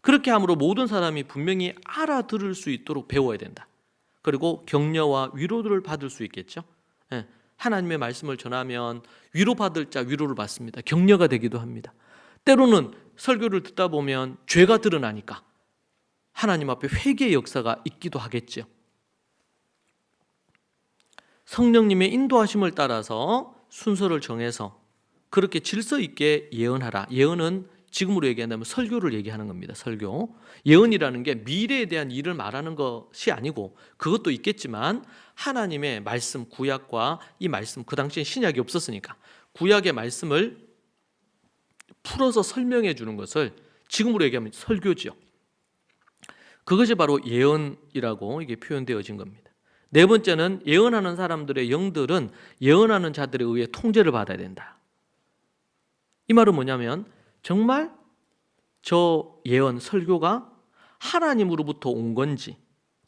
그렇게 함으로 모든 사람이 분명히 알아들을 수 있도록 배워야 된다. 그리고 격려와 위로를 받을 수 있겠죠. 하나님의 말씀을 전하면 위로받을 자 위로를 받습니다. 격려가 되기도 합니다. 때로는 설교를 듣다 보면 죄가 드러나니까 하나님 앞에 회개의 역사가 있기도 하겠죠. 성령님의 인도하심을 따라서 순서를 정해서 그렇게 질서 있게 예언하라. 예언은 지금으로 얘기한다면 설교를 얘기하는 겁니다. 설교. 예언이라는 게 미래에 대한 일을 말하는 것이 아니고, 그것도 있겠지만 하나님의 말씀, 구약과 이 말씀, 그 당시엔 신약이 없었으니까 구약의 말씀을 풀어서 설명해 주는 것을 지금으로 얘기하면 설교지요. 그것이 바로 예언이라고 이게 표현되어진 겁니다. 네 번째는 예언하는 사람들의 영들은 예언하는 자들에 의해 통제를 받아야 된다. 이 말은 뭐냐면 정말 저 예언, 설교가 하나님으로부터 온 건지,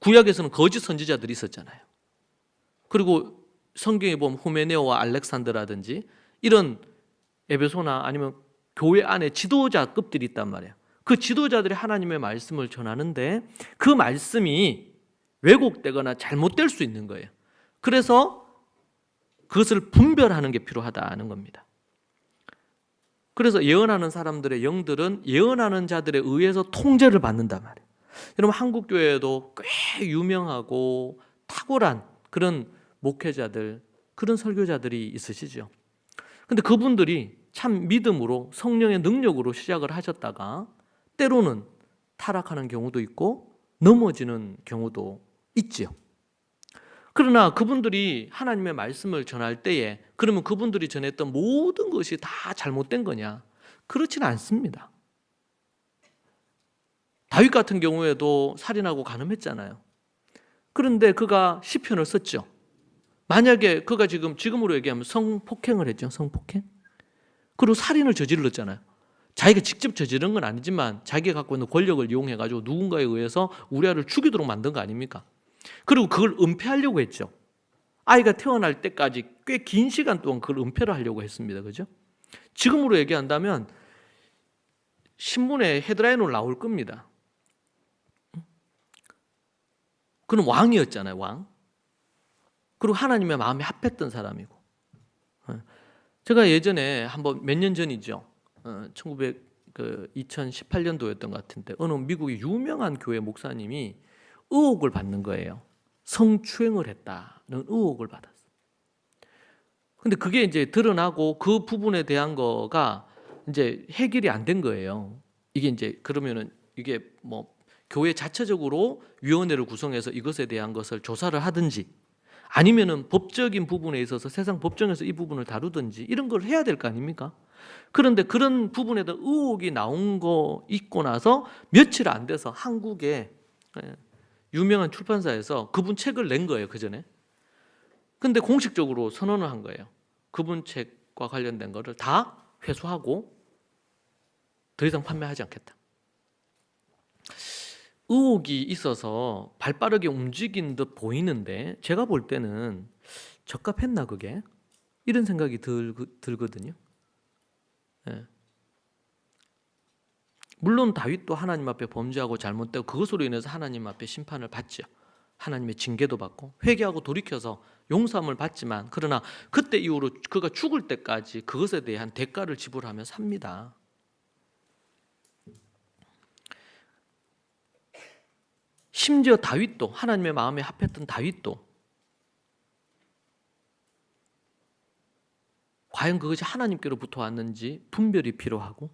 구약에서는 거짓 선지자들이 있었잖아요. 그리고 성경에 보면 후메네오와 알렉산더라든지 이런 에베소나 아니면 교회 안에 지도자급들이 있단 말이에요. 그 지도자들이 하나님의 말씀을 전하는데 그 말씀이 왜곡되거나 잘못될 수 있는 거예요. 그래서 그것을 분별하는 게 필요하다는 겁니다. 그래서 예언하는 사람들의 영들은 예언하는 자들에 의해서 통제를 받는단 말이에요. 여러분, 한국 교회에도 꽤 유명하고 탁월한 그런 목회자들, 그런 설교자들이 있으시죠. 근데 그분들이 참 믿음으로 성령의 능력으로 시작을 하셨다가 때로는 타락하는 경우도 있고 넘어지는 경우도 있지요. 그러나 그분들이 하나님의 말씀을 전할 때에 그러면 그분들이 전했던 모든 것이 다 잘못된 거냐? 그렇지는 않습니다. 다윗 같은 경우에도 살인하고 간음했잖아요. 그런데 그가 시편을 썼죠. 만약에 그가 지금으로 얘기하면 성폭행을 했죠. 성폭행. 그리고 살인을 저질렀잖아요. 자기가 직접 저지른 건 아니지만 자기가 갖고 있는 권력을 이용해가지고 누군가에 의해서 우리아를 죽이도록 만든 거 아닙니까? 그리고 그걸 은폐하려고 했죠. 아이가 태어날 때까지 꽤 긴 시간 동안 그걸 은폐를 하려고 했습니다. 그죠? 지금으로 얘기한다면 신문에 헤드라인으로 나올 겁니다. 그는 왕이었잖아요. 왕. 그리고 하나님의 마음에 합했던 사람이고. 제가 예전에 한번 몇 년 전이죠. 2018년도였던 것 같은데 어느 미국의 유명한 교회 목사님이 의혹을 받는 거예요. 성추행을 했다는 의혹을 받았어요. 근데 그게 이제 드러나고 그 부분에 대한 거가 이제 해결이 안 된 거예요. 이게 이제 그러면은 이게 뭐 교회 자체적으로 위원회를 구성해서 이것에 대한 것을 조사를 하든지 아니면은 법적인 부분에 있어서 세상 법정에서 이 부분을 다루든지 이런 걸 해야 될 거 아닙니까? 그런데 그런 부분에 대한 의혹이 나온 거 있고 나서 며칠 안 돼서 한국의 유명한 출판사에서 그분 책을 낸 거예요. 그 전에. 근데 공식적으로 선언을 한 거예요. 그분 책과 관련된 거를 다 회수하고 더 이상 판매하지 않겠다. 의혹이 있어서 발빠르게 움직인 듯 보이는데 제가 볼 때는 적합했나 그게? 이런 생각이 들거든요. 네. 물론 다윗도 하나님 앞에 범죄하고 잘못되고 그것으로 인해서 하나님 앞에 심판을 받죠. 하나님의 징계도 받고 회개하고 돌이켜서 용서함을 받지만 그러나 그때 이후로 그가 죽을 때까지 그것에 대한 대가를 지불하며 삽니다. 심지어 다윗도 하나님의 마음에 합했던 다윗도 과연 그것이 하나님께로부터 왔는지 분별이 필요하고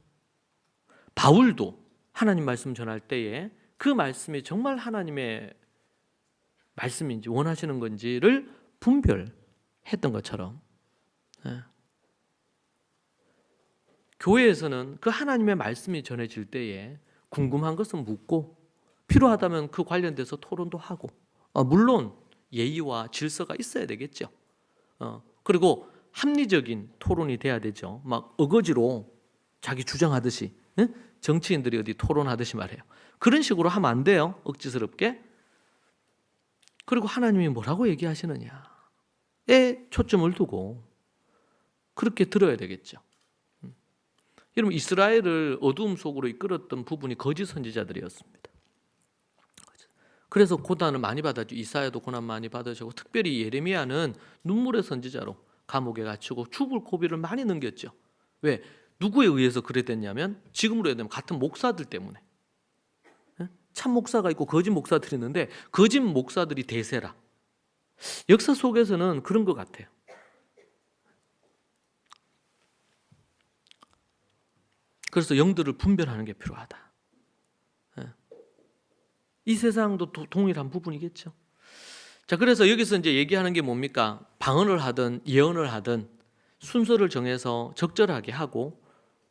바울도 하나님 말씀 전할 때에 그 말씀이 정말 하나님의 말씀인지 원하시는 건지를 분별했던 것처럼 교회에서는 그 하나님의 말씀이 전해질 때에 궁금한 것은 묻고 필요하다면 그 관련돼서 토론도 하고 물론 예의와 질서가 있어야 되겠죠. 그리고 합리적인 토론이 돼야 되죠. 막 어거지로 자기 주장하듯이 정치인들이 어디 토론하듯이 말해요. 그런 식으로 하면 안 돼요. 억지스럽게. 그리고 하나님이 뭐라고 얘기하시느냐에 초점을 두고 그렇게 들어야 되겠죠. 여러분, 이스라엘을 어두움 속으로 이끌었던 부분이 거짓 선지자들이었습니다. 그래서 고난을 많이 받았죠. 이사야도 고난 많이 받으셨고 특별히 예레미야는 눈물의 선지자로 감옥에 갇히고 죽을 고비를 많이 넘겼죠. 왜? 누구에 의해서 그래 됐냐면 지금으로 얘기하면 같은 목사들 때문에. 참 목사가 있고 거짓 목사들이 있는데 거짓 목사들이 대세라. 역사 속에서는 그런 것 같아요. 그래서 영들을 분별하는 게 필요하다. 이 세상도 동일한 부분이겠죠. 자, 그래서 여기서 이제 얘기하는 게 뭡니까? 방언을 하든 예언을 하든 순서를 정해서 적절하게 하고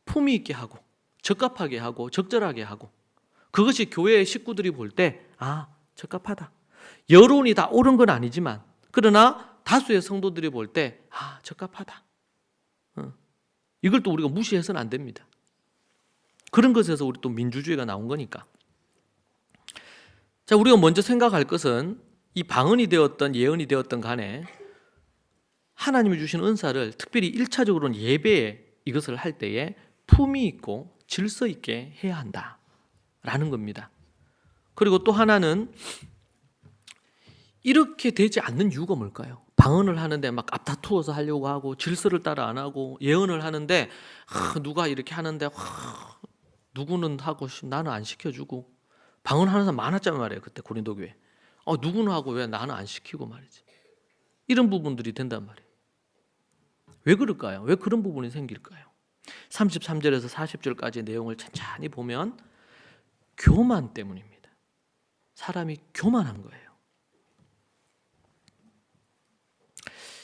품위 있게 하고 적합하게 하고 적절하게 하고, 그것이 교회의 식구들이 볼 때 적합하다. 여론이 다 옳은 건 아니지만 그러나 다수의 성도들이 볼 때 적합하다. 이걸 또 우리가 무시해서는 안 됩니다. 그런 것에서 우리 또 민주주의가 나온 거니까. 자, 우리가 먼저 생각할 것은 이 방언이 되었던 예언이 되었던 간에 하나님이 주신 은사를 특별히 1차적으로는 예배에 이것을 할 때에 품위 있고 질서 있게 해야 한다라는 겁니다. 그리고 또 하나는 이렇게 되지 않는 이유가 뭘까요? 방언을 하는데 막 앞다투어서 하려고 하고 질서를 따라 안 하고, 예언을 하는데 누가 이렇게 하는데 누구는 하고 나는 안 시켜주고, 방언하는 사람 많았단 말이에요. 그때 고린도 교회. 누구는 하고 왜 나는 안 시키고 말이지. 이런 부분들이 된단 말이에요. 왜 그럴까요? 왜 그런 부분이 생길까요? 33절에서 40절까지의 내용을 천천히 보면 교만 때문입니다. 사람이 교만한 거예요.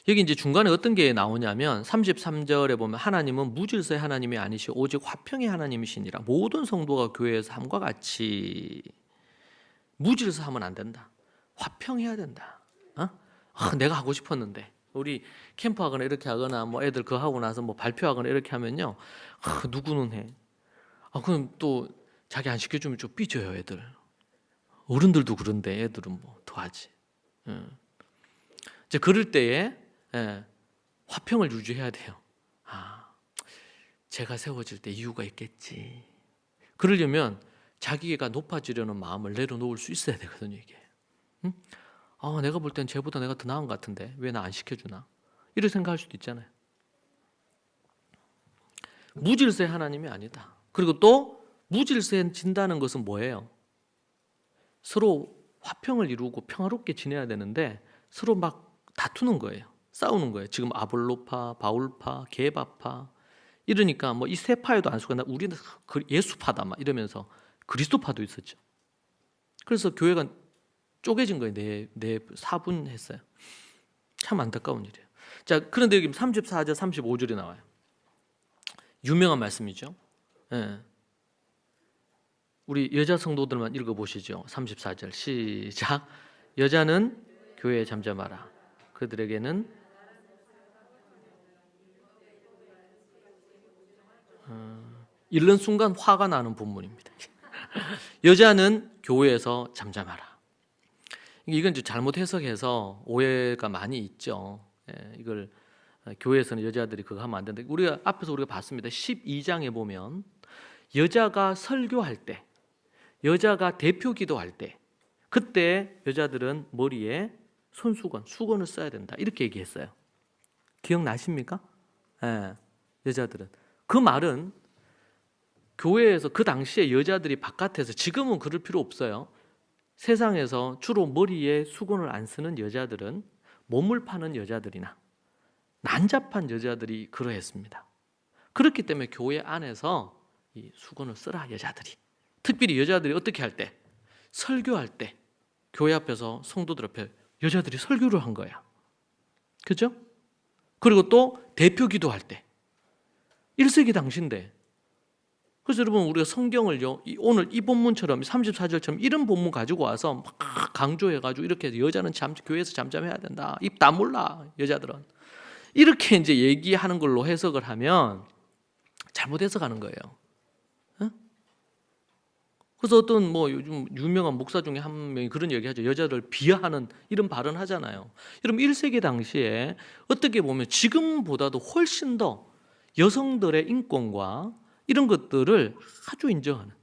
여기 이제 중간에 어떤 게 나오냐면 33절에 보면 하나님은 무질서의 하나님이 아니시오 오직 화평의 하나님이시니라. 모든 성도가 교회에서 함과 같이 무질서하면 안 된다. 화평해야 된다. 내가 하고 싶었는데 우리 캠프하거나 이렇게 하거나 뭐 애들 그거 하고 나서 뭐 발표하거나 이렇게 하면요, 누구는 해. 그럼 또 자기 안 시켜주면 좀 삐져요 애들. 어른들도 그런데 애들은 뭐 더하지. 이제 그럴 때에 화평을 유지해야 돼요. 제가 세워질 때 이유가 있겠지. 그러려면 자기가 높아지려는 마음을 내려놓을 수 있어야 되거든요. 이게. 내가 볼 땐 쟤보다 내가 더 나은 것 같은데 왜 나 안 시켜주나? 이렇게 생각할 수도 있잖아요. 무질서의 하나님이 아니다. 그리고 또 무질서해진다는 것은 뭐예요? 서로 화평을 이루고 평화롭게 지내야 되는데 서로 막 다투는 거예요. 싸우는 거예요. 지금 아볼로파, 바울파, 게바파 이러니까 뭐 이 세 파에도 안 속아. 우리는 예수파다 막 이러면서 그리스도파도 있었죠. 그래서 교회가 쪼개진 거예요. 네 사분했어요. 참 안타까운 일이에요. 자, 그런데 여기 34절, 35절이 나와요. 유명한 말씀이죠. 우리 여자 성도들만 읽어보시죠. 34절 시작. 여자는 교회에 잠잠하라. 그들에게는 읽는 순간 화가 나는 본문입니다. 여자는 교회에서 잠잠하라. 이건 이제 잘못 해석해서 오해가 많이 있죠. 이걸 교회에서는 여자들이 그거 하면 안 된다. 우리가 앞에서 우리가 봤습니다. 12장에 보면 여자가 설교할 때, 여자가 대표 기도할 때, 그때 여자들은 머리에 수건을 써야 된다. 이렇게 얘기했어요. 기억나십니까? 여자들은. 그 말은 교회에서 그 당시에 여자들이 바깥에서, 지금은 그럴 필요 없어요. 세상에서 주로 머리에 수건을 안 쓰는 여자들은 몸을 파는 여자들이나 난잡한 여자들이 그러했습니다. 그렇기 때문에 교회 안에서 이 수건을 쓰라 여자들이. 특별히 여자들이 어떻게 할 때? 설교할 때 교회 앞에서 성도들 앞에 여자들이 설교를 한 거야. 그죠? 그리고 또 대표 기도할 때 1세기 당시인데, 그래서 여러분 우리가 성경을요 오늘 이 본문처럼 34절처럼 이런 본문 가지고 와서 막 강조해가지고 이렇게 여자는 교회에서 잠잠해야 된다. 입 다물라 여자들은. 이렇게 이제 얘기하는 걸로 해석을 하면 잘못 해석하는 거예요. 그래서 어떤 뭐 요즘 유명한 목사 중에 한 명이 그런 얘기하죠. 여자를 비하하는 이런 발언 하잖아요. 여러분 1세기 당시에 어떻게 보면 지금보다도 훨씬 더 여성들의 인권과 이런 것들을 아주 인정하는,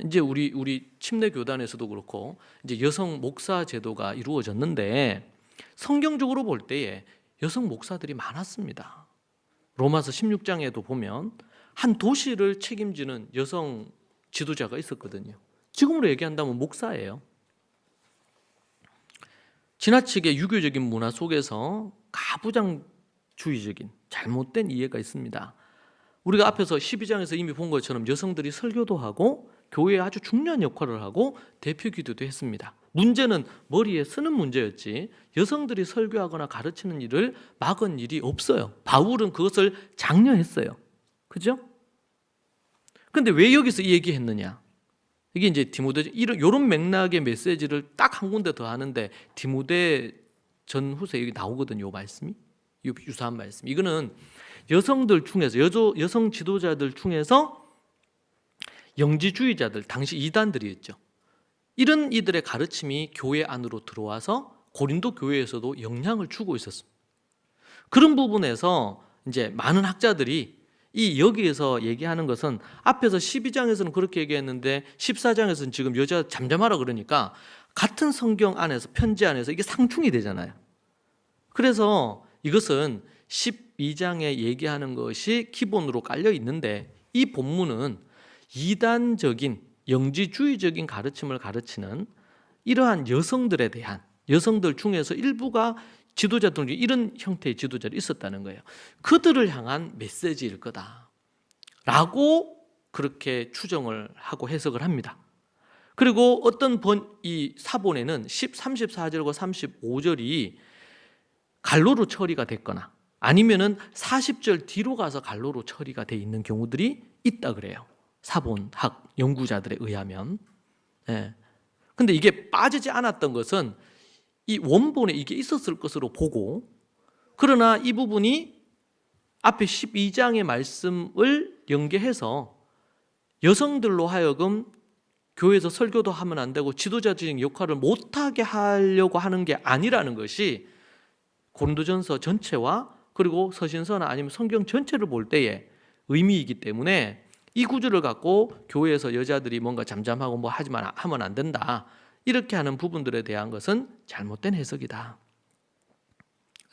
이제 우리 침례 교단에서도 그렇고 이제 여성 목사 제도가 이루어졌는데 성경적으로 볼 때에 여성 목사들이 많았습니다. 로마서 16장에도 보면 한 도시를 책임지는 여성 지도자가 있었거든요. 지금으로 얘기한다면 목사예요. 지나치게 유교적인 문화 속에서 가부장주의적인 잘못된 이해가 있습니다. 우리가 앞에서 12장에서 이미 본 것처럼 여성들이 설교도 하고 교회에 아주 중요한 역할을 하고 대표 기도도 했습니다. 문제는 머리에 쓰는 문제였지 여성들이 설교하거나 가르치는 일을 막은 일이 없어요. 바울은 그것을 장려했어요. 그죠? 근데 왜 여기서 이 얘기했느냐? 이게 이제 디모데 이런 맥락의 메시지를 딱 한 군데 더 하는데 디모데 전후서 여기 나오거든요. 이 말씀이 유사한 말씀. 이거는 여성들 중에서 여성 지도자들 중에서 영지주의자들 당시 이단들이었죠. 이런 이들의 가르침이 교회 안으로 들어와서 고린도 교회에서도 영향을 주고 있었습니다. 그런 부분에서 이제 많은 학자들이 이 여기에서 얘기하는 것은 앞에서 12장에서는 그렇게 얘기했는데 14장에서는 지금 여자 잠잠하라 그러니까 같은 성경 안에서 편지 안에서 이게 상충이 되잖아요. 그래서 이것은 12장에 얘기하는 것이 기본으로 깔려 있는데 이 본문은 이단적인 영지주의적인 가르침을 가르치는 이러한 여성들에 대한 여성들 중에서 일부가 지도자들 중에 이런 형태의 지도자들이 있었다는 거예요. 그들을 향한 메시지일 거다라고 그렇게 추정을 하고 해석을 합니다. 그리고 어떤 이 사본에는 34절과 35절이 갈로로 처리가 됐거나 아니면은 40절 뒤로 가서 갈로로 처리가 돼 있는 경우들이 있다 그래요. 사본학 연구자들에 의하면. 근데 이게 빠지지 않았던 것은 이 원본에 이게 있었을 것으로 보고 그러나 이 부분이 앞에 12장의 말씀을 연계해서 여성들로 하여금 교회에서 설교도 하면 안 되고 지도자적인 역할을 못하게 하려고 하는 게 아니라는 것이 고린도전서 전체와 그리고 서신서나 아니면 성경 전체를 볼 때의 의미이기 때문에 이 구절을 갖고 교회에서 여자들이 뭔가 잠잠하고 뭐 하면 안 된다 이렇게 하는 부분들에 대한 것은 잘못된 해석이다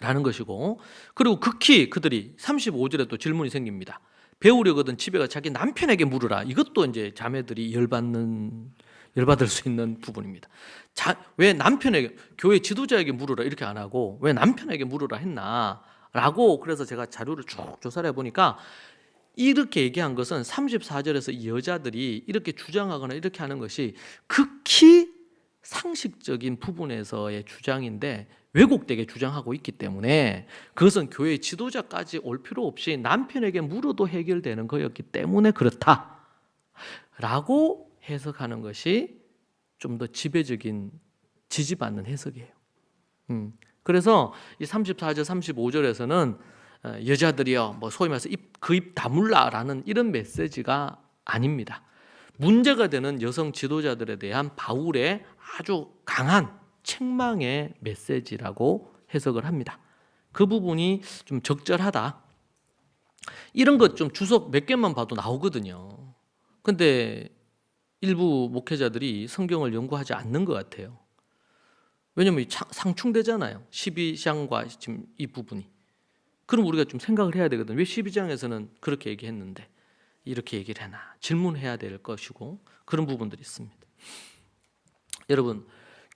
라는 것이고, 그리고 극히 그들이 35절에 또 질문이 생깁니다. 배우려거든 집에 가 자기 남편에게 물으라. 이것도 이제 자매들이 열받을 수 있는 부분입니다. 왜 남편에게, 교회 지도자에게 물으라 이렇게 안 하고 왜 남편에게 물으라 했나 라고. 그래서 제가 자료를 쭉 조사를 해보니까 이렇게 얘기한 것은 34절에서 이 여자들이 이렇게 주장하거나 이렇게 하는 것이 극히 상식적인 부분에서의 주장인데 왜곡되게 주장하고 있기 때문에 그것은 교회 지도자까지 올 필요 없이 남편에게 물어도 해결되는 거였기 때문에 그렇다라고 해석하는 것이 좀 더 지배적인 지지받는 해석이에요. 그래서 이 34절 35절에서는 여자들이요 뭐 소위 말해서 그 입 다물라라는 이런 메시지가 아닙니다. 문제가 되는 여성 지도자들에 대한 바울의 아주 강한 책망의 메시지라고 해석을 합니다. 그 부분이 좀 적절하다. 이런 것 좀 주석 몇 개만 봐도 나오거든요. 근데 일부 목회자들이 성경을 연구하지 않는 것 같아요. 왜냐하면 상충되잖아요. 12장과 지금 이 부분이. 그럼 우리가 좀 생각을 해야 되거든요. 왜 12장에서는 그렇게 얘기했는데 이렇게 얘기를 해나 질문해야 될 것이고 그런 부분들이 있습니다. 여러분,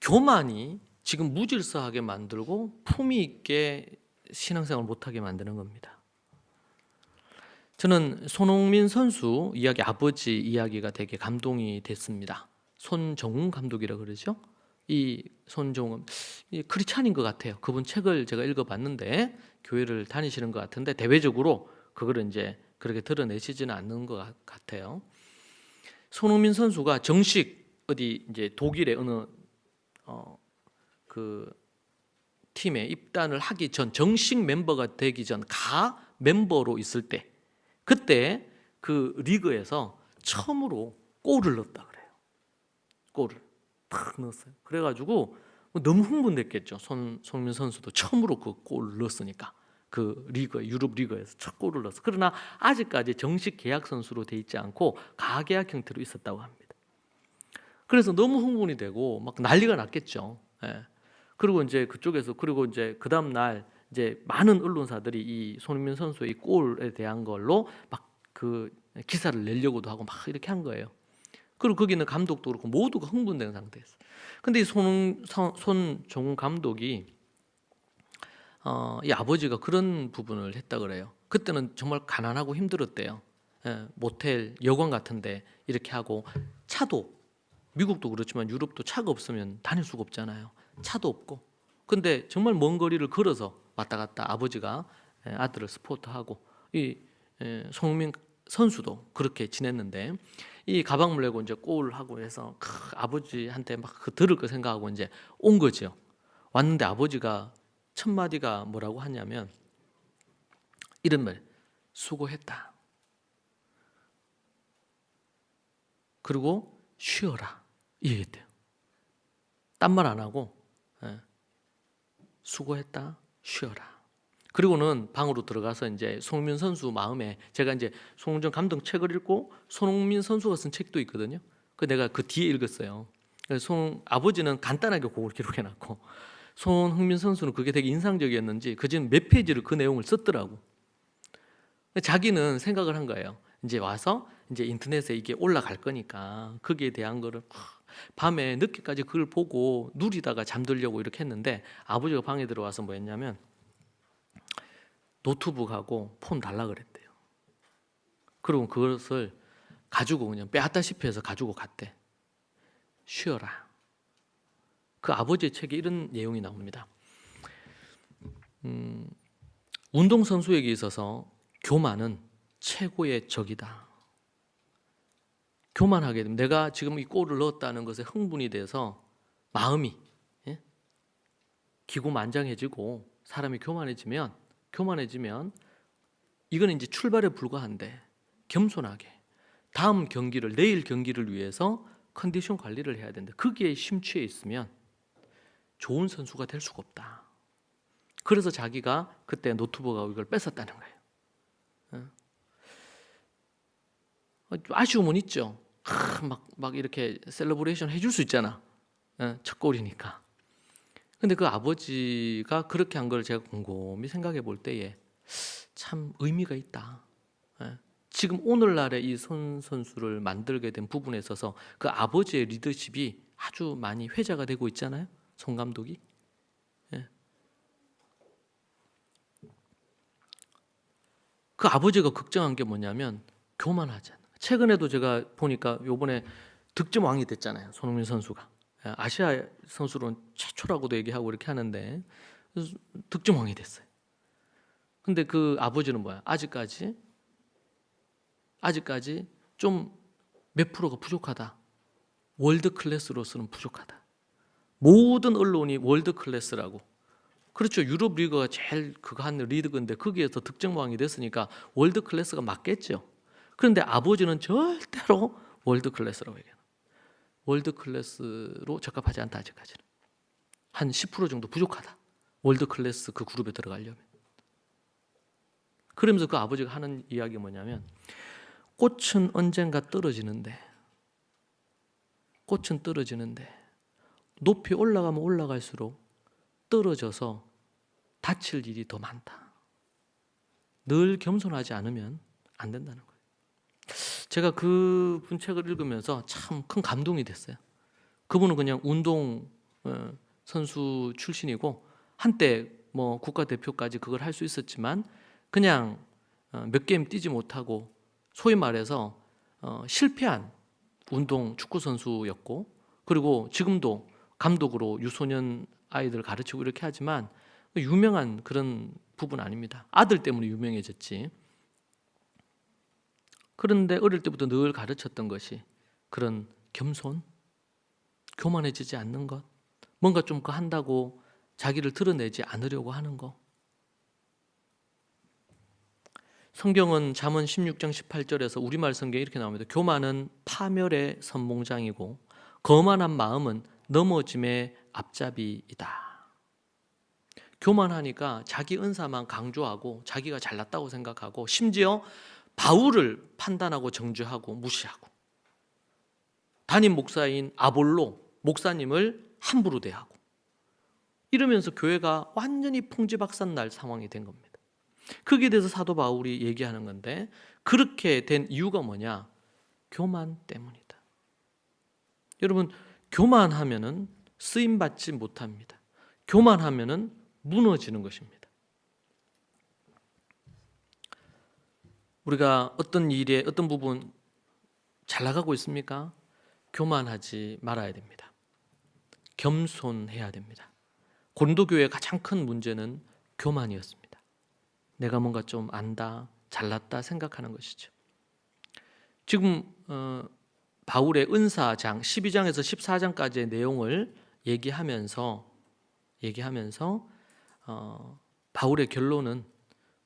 교만이 지금 무질서하게 만들고 품위 있게 신앙생활 못하게 만드는 겁니다. 저는 손흥민 선수 이야기, 아버지 이야기가 되게 감동이 됐습니다. 손정훈 감독이라 그러죠. 이 손정훈 크리스찬인 것 같아요. 그분 책을 제가 읽어봤는데 교회를 다니시는 것 같은데 대외적으로 그거를 이제 그렇게 드러내시지는 않는 것 같아요. 손흥민 선수가 정식 어디 이제 독일의 어느 그 팀에 입단을 하기 전, 정식 멤버가 되기 전 가 멤버로 있을 때 그때 그 리그에서 처음으로 골을 넣었다 그래요. 골을 팍 넣었어요. 그래가지고 너무 흥분됐겠죠. 손흥민 선수도 처음으로 그 골을 넣었으니까. 그 리그, 유럽 리그에서 첫 골을 넣었어. 그러나 아직까지 정식 계약 선수로 돼 있지 않고 가계약 형태로 있었다고 합니다. 그래서 너무 흥분이 되고 막 난리가 났겠죠. 그리고 이제 그쪽에서 그리고 이제 그 다음 날 이제 많은 언론사들이 이 손흥민 선수의 골에 대한 걸로 막 그 기사를 내려고도 하고 막 이렇게 한 거예요. 그리고 거기는 감독도 그렇고 모두가 흥분된 상태였어요. 근데 이 손종훈 감독이 이 아버지가 그런 부분을 했다 그래요. 그때는 정말 가난하고 힘들었대요. 모텔, 여관 같은데 이렇게 하고, 차도 미국도 그렇지만 유럽도 차가 없으면 다닐 수가 없잖아요. 차도 없고. 근데 정말 먼 거리를 걸어서 왔다 갔다 아버지가 아들을 스포트하고, 이 손흥민 선수도 그렇게 지냈는데, 이 가방을 메고 이제 골하고 해서 아버지한테 막 들을 거 생각하고 이제 온 거죠. 왔는데 아버지가 첫 마디가 뭐라고 하냐면 이런 말, 수고했다. 그리고 쉬어라. 이 얘기했대요. 딴 말 안 하고 수고했다, 쉬어라. 그리고는 방으로 들어가서 이제 손흥민 선수 마음에, 제가 이제 송은정 감독 책을 읽고 손흥민 선수가 쓴 책도 있거든요. 그 내가 그 뒤에 읽었어요. 그래서 아버지는 간단하게 그걸 기록해놨고, 손흥민 선수는 그게 되게 인상적이었는지 그 지금 몇 페이지를 그 내용을 썼더라고. 자기는 생각을 한 거예요. 이제 와서 이제 인터넷에 이게 올라갈 거니까 거기에 대한 거를 밤에 늦게까지 그걸 보고 누리다가 잠들려고 이렇게 했는데, 아버지가 방에 들어와서 뭐 했냐면 노트북하고 폰 달라 그랬대요. 그리고 그것을 가지고 그냥 빼앗다시피 해서 가지고 갔대. 쉬어라. 그 아버지의 책에 이런 내용이 나옵니다. 운동선수에게 있어서 교만은 최고의 적이다. 교만하게 되면, 내가 지금 이 골을 넣었다는 것에 흥분이 돼서 마음이 기고만장해지고 사람이 교만해지면 이거는 이제 출발에 불과한데, 겸손하게 다음 경기를, 내일 경기를 위해서 컨디션 관리를 해야 되는데 거기에 심취해 있으면 좋은 선수가 될 수가 없다. 그래서 자기가 그때 노트북하고 이걸 뺏었다는 거예요. 아쉬움은 있죠. 막 이렇게 셀러브레이션 해줄 수 있잖아. 첫 골이니까. 근데 그 아버지가 그렇게 한 걸 제가 곰곰이 생각해 볼 때에 참 의미가 있다. 지금 오늘날의 이 손 선수를 만들게 된 부분에 있어서 그 아버지의 리더십이 아주 많이 회자가 되고 있잖아요. 손 감독이. 그 아버지가 걱정한 게 뭐냐면 교만하지 않는. 최근에도 제가 보니까 요번에 득점왕이 됐잖아요. 손흥민 선수가. 아시아 선수로는 최초라고도 얘기하고 이렇게 하는데 득점왕이 됐어요. 근데 그 아버지는 뭐야? 아직까지 좀 몇 프로가 부족하다. 월드 클래스로서는 부족하다. 모든 언론이 월드 클래스라고. 그렇죠. 유럽 리그가 제일 그거 한 리그인데 거기에서 득점왕이 됐으니까 월드 클래스가 맞겠죠. 그런데 아버지는 절대로 월드 클래스라고 얘기해요. 월드 클래스로 적합하지 않다. 아직까지는 한 10% 정도 부족하다. 월드 클래스 그 그룹에 들어가려면. 그러면서 그 아버지가 하는 이야기가 뭐냐면, 꽃은 언젠가 떨어지는데 높이 올라가면 올라갈수록 떨어져서 다칠 일이 더 많다. 늘 겸손하지 않으면 안 된다는 거예요. 제가 그분 책을 읽으면서 참 큰 감동이 됐어요. 그분은 그냥 운동 선수 출신이고 한때 뭐 국가대표까지 그걸 할 수 있었지만 그냥 몇 게임 뛰지 못하고 소위 말해서 실패한 운동 축구 선수였고, 그리고 지금도 감독으로 유소년 아이들 가르치고 이렇게 하지만 유명한 그런 부분 아닙니다. 아들 때문에 유명해졌지. 그런데 어릴 때부터 늘 가르쳤던 것이 그런 겸손, 교만해지지 않는 것, 뭔가 좀 그 한다고 자기를 드러내지 않으려고 하는 것. 성경은 잠언 16장 18절에서 우리말 성경에 이렇게 나옵니다. 교만은 파멸의 선봉장이고 거만한 마음은 넘어짐의 앞잡이이다. 교만하니까 자기 은사만 강조하고 자기가 잘났다고 생각하고, 심지어 바울을 판단하고 정죄하고 무시하고, 담임 목사인 아볼로 목사님을 함부로 대하고, 이러면서 교회가 완전히 풍지박산 날 상황이 된 겁니다. 거기에 대해서 사도 바울이 얘기하는 건데, 그렇게 된 이유가 뭐냐? 교만 때문이다. 여러분, 교만하면은 쓰임 받지 못합니다. 교만하면은 무너지는 것입니다. 우리가 어떤 일에 어떤 부분 잘 나가고 있습니까? 교만하지 말아야 됩니다. 겸손해야 됩니다. 고린도 교회의 가장 큰 문제는 교만이었습니다. 내가 뭔가 좀 안다, 잘났다 생각하는 것이죠. 지금 바울의 은사장 12장에서 14장까지의 내용을 얘기하면서 바울의 결론은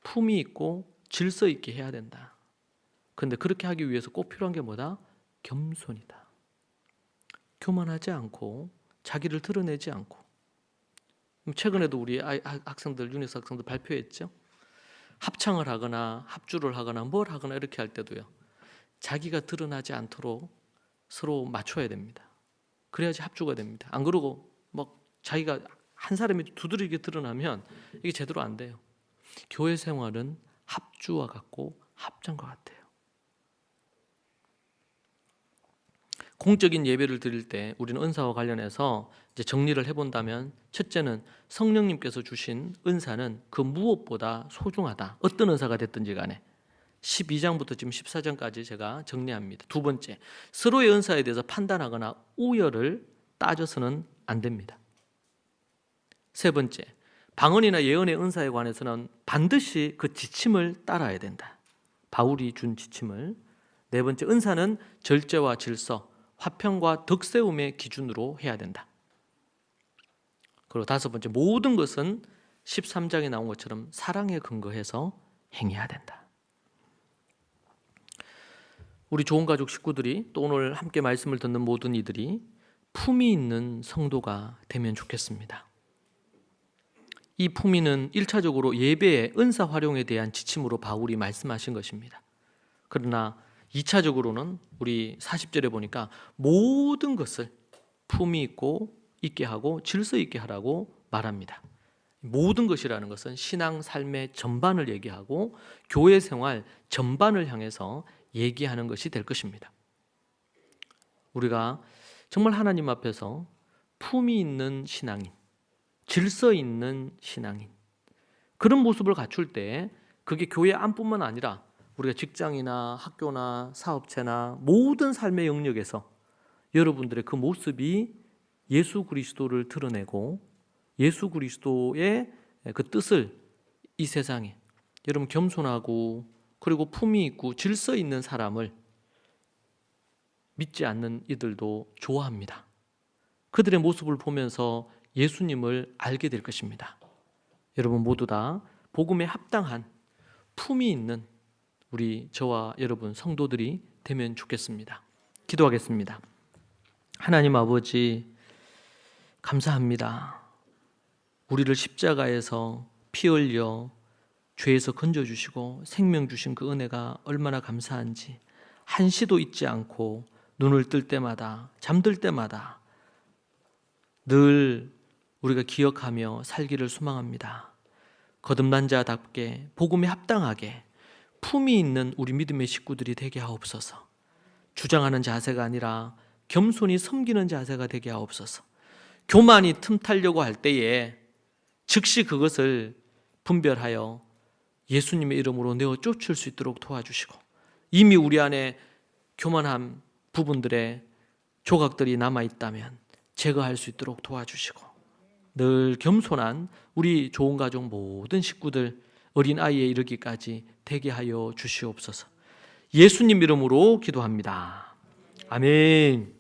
품위 있고 질서 있게 해야 된다. 그런데 그렇게 하기 위해서 꼭 필요한 게 뭐다? 겸손이다. 교만하지 않고 자기를 드러내지 않고. 최근에도 우리 학생들, 유니스 학생들 발표했죠. 합창을 하거나 합주를 하거나 뭘 하거나 이렇게 할 때도요, 자기가 드러나지 않도록 서로 맞춰야 됩니다. 그래야지 합주가 됩니다. 안 그러고 막 자기가 한 사람이 두드리게 드러나면 이게 제대로 안 돼요. 교회 생활은 합주와 같고 합장과 같아요. 공적인 예배를 드릴 때 우리는 은사와 관련해서 이제 정리를 해본다면, 첫째는 성령님께서 주신 은사는 그 무엇보다 소중하다. 어떤 은사가 됐든지 간에 12장부터 지금 14장까지 제가 정리합니다. 두 번째, 서로의 은사에 대해서 판단하거나 우열을 따져서는 안 됩니다. 세 번째, 방언이나 예언의 은사에 관해서는 반드시 그 지침을 따라야 된다. 바울이 준 지침을. 네 번째, 은사는 절제와 질서, 화평과 덕세움의 기준으로 해야 된다. 그리고 다섯 번째, 모든 것은 13장에 나온 것처럼 사랑에 근거해서 행해야 된다. 우리 좋은 가족 식구들이, 또 오늘 함께 말씀을 듣는 모든 이들이 품위 있는 성도가 되면 좋겠습니다. 이 품위는 1차적으로 예배의 은사 활용에 대한 지침으로 바울이 말씀하신 것입니다. 그러나 2차적으로는 우리 40절에 보니까 모든 것을 품위 있게 하고 질서 있게 하라고 말합니다. 모든 것이라는 것은 신앙 삶의 전반을 얘기하고 교회 생활 전반을 향해서 얘기하는 것이 될 것입니다. 우리가 정말 하나님 앞에서 품위 있는 신앙인, 질서 있는 신앙인, 그런 모습을 갖출 때 그게 교회 안뿐만 아니라 우리가 직장이나 학교나 사업체나 모든 삶의 영역에서 여러분들의 그 모습이 예수 그리스도를 드러내고 예수 그리스도의 그 뜻을 이 세상에, 여러분 겸손하고 그리고 품위 있고 질서 있는 사람을 믿지 않는 이들도 좋아합니다. 그들의 모습을 보면서 예수님을 알게 될 것입니다. 여러분 모두 다 복음에 합당한 품위 있는 우리 저와 여러분 성도들이 되면 좋겠습니다. 기도하겠습니다. 하나님 아버지, 감사합니다. 우리를 십자가에서 피 흘려 죄에서 건져주시고 생명 주신 그 은혜가 얼마나 감사한지, 한시도 잊지 않고 눈을 뜰 때마다 잠들 때마다 늘 우리가 기억하며 살기를 소망합니다. 거듭난 자답게 복음에 합당하게 품위 있는 우리 믿음의 식구들이 되게 하옵소서. 주장하는 자세가 아니라 겸손히 섬기는 자세가 되게 하옵소서. 교만이 틈타려고 할 때에 즉시 그것을 분별하여 예수님의 이름으로 내어 쫓을 수 있도록 도와주시고, 이미 우리 안에 교만한 부분들의 조각들이 남아있다면 제거할 수 있도록 도와주시고, 늘 겸손한 우리 좋은 가족 모든 식구들, 어린아이에 이르기까지 되게 하여 주시옵소서. 예수님 이름으로 기도합니다. 아멘.